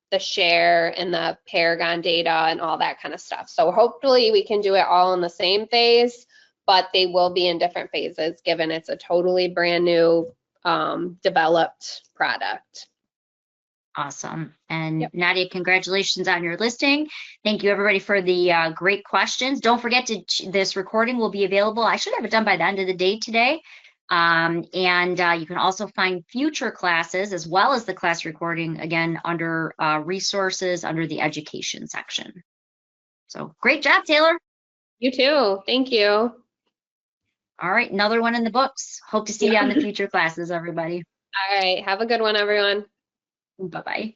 S1: the share and the Paragon data and all that kind of stuff. So hopefully we can do it all in the same phase, but they will be in different phases given it's a totally brand new developed product.
S2: Awesome. And Nadia, congratulations on your listing. Thank you everybody for the great questions. Don't forget this recording will be available. I should have it done by the end of the day today. And you can also find future classes as well as the class recording again under resources under the education section. So great job, Taylor.
S1: You too. Thank you.
S2: All right, another one in the books. Hope to see you on the future classes, everybody.
S1: All right, have a good one, everyone.
S2: Bye-bye.